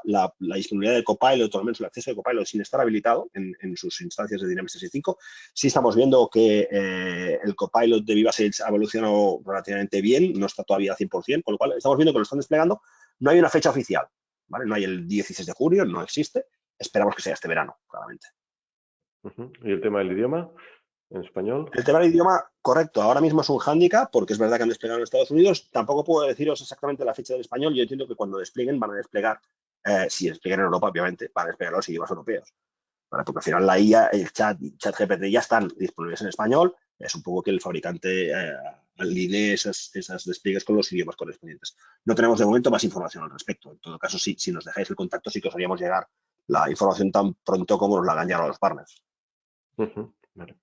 [SPEAKER 2] la disponibilidad de Copilot, o al menos el acceso de Copilot sin estar habilitado en sus instancias de Dynamics 365. Sí estamos viendo que el Copilot de Viva Sales ha evolucionado relativamente bien, no está todavía al 100%, con lo cual estamos viendo que lo están desplegando. No hay una fecha oficial, ¿vale? No hay el 16 de junio, no existe. Esperamos que sea este verano, claramente.
[SPEAKER 1] ujú. ¿Y el tema del idioma en español?
[SPEAKER 2] El tema del idioma, correcto, ahora mismo es un hándicap porque es verdad que han desplegado en Estados Unidos. Tampoco puedo deciros exactamente la fecha del español. Yo entiendo que cuando desplieguen van a desplegar, si desplieguen en Europa, obviamente, van a desplegar los idiomas europeos. ¿Vale? Porque al final la IA, el chat GPT ya están disponibles en español. Es un poco que el fabricante alinee esas despliegues con los idiomas correspondientes. No tenemos de momento más información al respecto. En todo caso, si nos dejáis el contacto, sí que os haríamos llegar la información tan pronto como nos la hagan llegar a los partners.
[SPEAKER 1] Ujú, vale.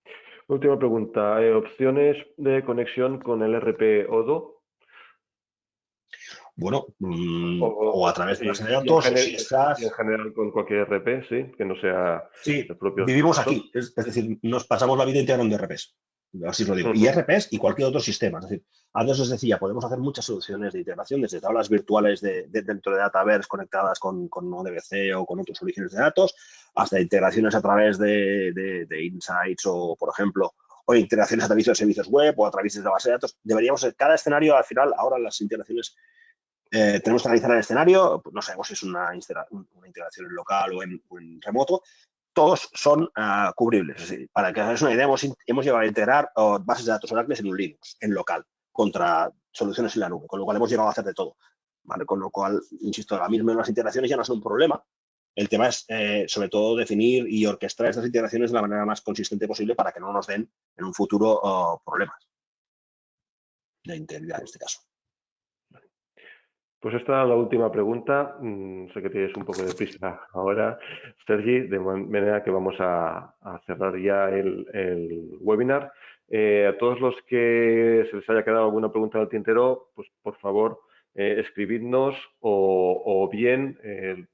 [SPEAKER 1] Última pregunta. ¿Opciones de conexión con el RP Odoo?
[SPEAKER 2] Bueno, o a
[SPEAKER 1] O,
[SPEAKER 2] través de base de
[SPEAKER 1] y en
[SPEAKER 2] datos, o si
[SPEAKER 1] y en
[SPEAKER 2] estás.
[SPEAKER 1] general con cualquier RP, sí, que no sea
[SPEAKER 2] Sí,
[SPEAKER 1] el propio
[SPEAKER 2] vivimos
[SPEAKER 1] Microsoft.
[SPEAKER 2] aquí, es decir, nos pasamos la vida integrando RPs, así os lo digo, y
[SPEAKER 1] Ujú,
[SPEAKER 2] RPs y cualquier otro sistema. Es decir, antes os decía, podemos hacer muchas soluciones de integración, desde tablas virtuales dentro de Dataverse conectadas con ODBC o con otros orígenes de datos, hasta integraciones a través de Insights o, por ejemplo, o integraciones a través de servicios web o a través de la base de datos. Deberíamos, cada escenario, al final, ahora las integraciones tenemos que analizar el escenario, pues no sabemos si es una integración en local o en remoto. Todos son cubribles. Es decir, para que os hagáis una idea, hemos llegado a integrar bases de datos Oracle en un Linux, en local, contra soluciones en la nube, con lo cual hemos llegado a hacer de todo. ¿Vale? Con lo cual, insisto, ahora mismo las integraciones ya no son un problema. El tema es, sobre todo, definir y orquestar estas integraciones de la manera más consistente posible para que no nos den en un futuro problemas de integridad en este caso.
[SPEAKER 1] Pues esta es la última pregunta. Sé que tienes un poco de prisa ahora, Sergi, de manera que vamos a cerrar ya el webinar. A todos los que se les haya quedado alguna pregunta en el tintero, pues por favor, escribidnos o bien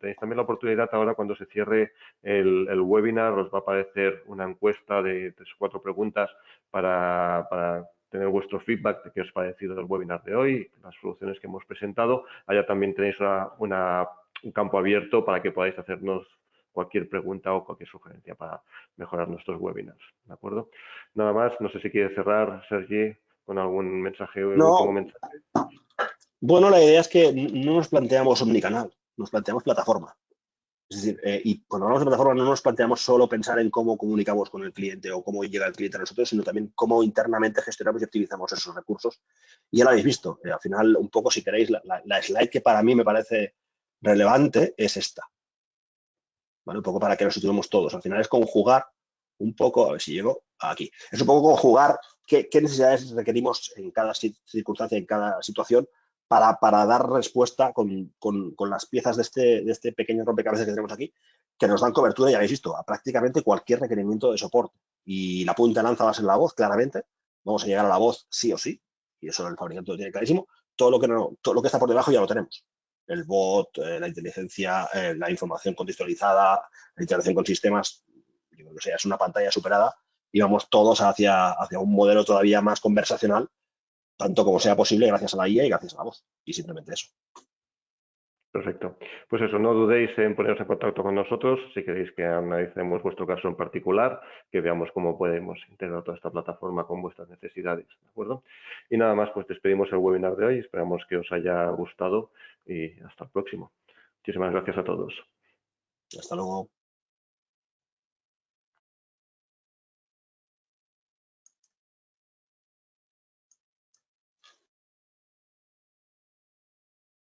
[SPEAKER 1] tenéis también la oportunidad ahora cuando se cierre el webinar, os va a aparecer una encuesta de 3 o 4 preguntas para tener vuestro feedback de qué os ha parecido el webinar de hoy, las soluciones que hemos presentado. Allá también tenéis un campo abierto para que podáis hacernos cualquier pregunta o cualquier sugerencia para mejorar nuestros webinars, ¿de acuerdo? Nada más, no sé si quiere cerrar, Sergi, con algún mensaje, último
[SPEAKER 2] No,
[SPEAKER 1] mensaje.
[SPEAKER 2] bueno, la idea es que no nos planteamos omnicanal, nos planteamos plataforma. Es decir, y cuando hablamos de plataforma no nos planteamos solo pensar en cómo comunicamos con el cliente o cómo llega el cliente a nosotros, sino también cómo internamente gestionamos y optimizamos esos recursos. Y ya lo habéis visto. Al final, un poco, si queréis, la slide que para mí me parece relevante es esta. ¿Vale? Un poco para que lo situemos todos. Al final es conjugar un poco, a ver si llego aquí, es un poco conjugar qué necesidades requerimos en cada circunstancia, en cada situación, para dar respuesta con las piezas de este pequeño rompecabezas que tenemos aquí, que nos dan cobertura, ya habéis visto, a prácticamente cualquier requerimiento de soporte. Y la punta de lanza va a ser la voz, claramente. Vamos a llegar a la voz sí o sí, y eso el fabricante lo tiene clarísimo. Todo lo que está por debajo ya lo tenemos. el bot, la inteligencia, la información contextualizada, la integración con sistemas, yo creo que sea, es una pantalla superada y vamos todos hacia un modelo todavía más conversacional, tanto como sea posible gracias a la IA y gracias a la voz. Y simplemente eso.
[SPEAKER 1] Perfecto. Pues eso, no dudéis en poneros en contacto con nosotros si queréis que analicemos vuestro caso en particular, que veamos cómo podemos integrar toda esta plataforma con vuestras necesidades, ¿de acuerdo? Y nada más, pues despedimos el webinar de hoy, esperamos que os haya gustado y hasta el próximo. Muchísimas gracias a todos.
[SPEAKER 2] Hasta luego.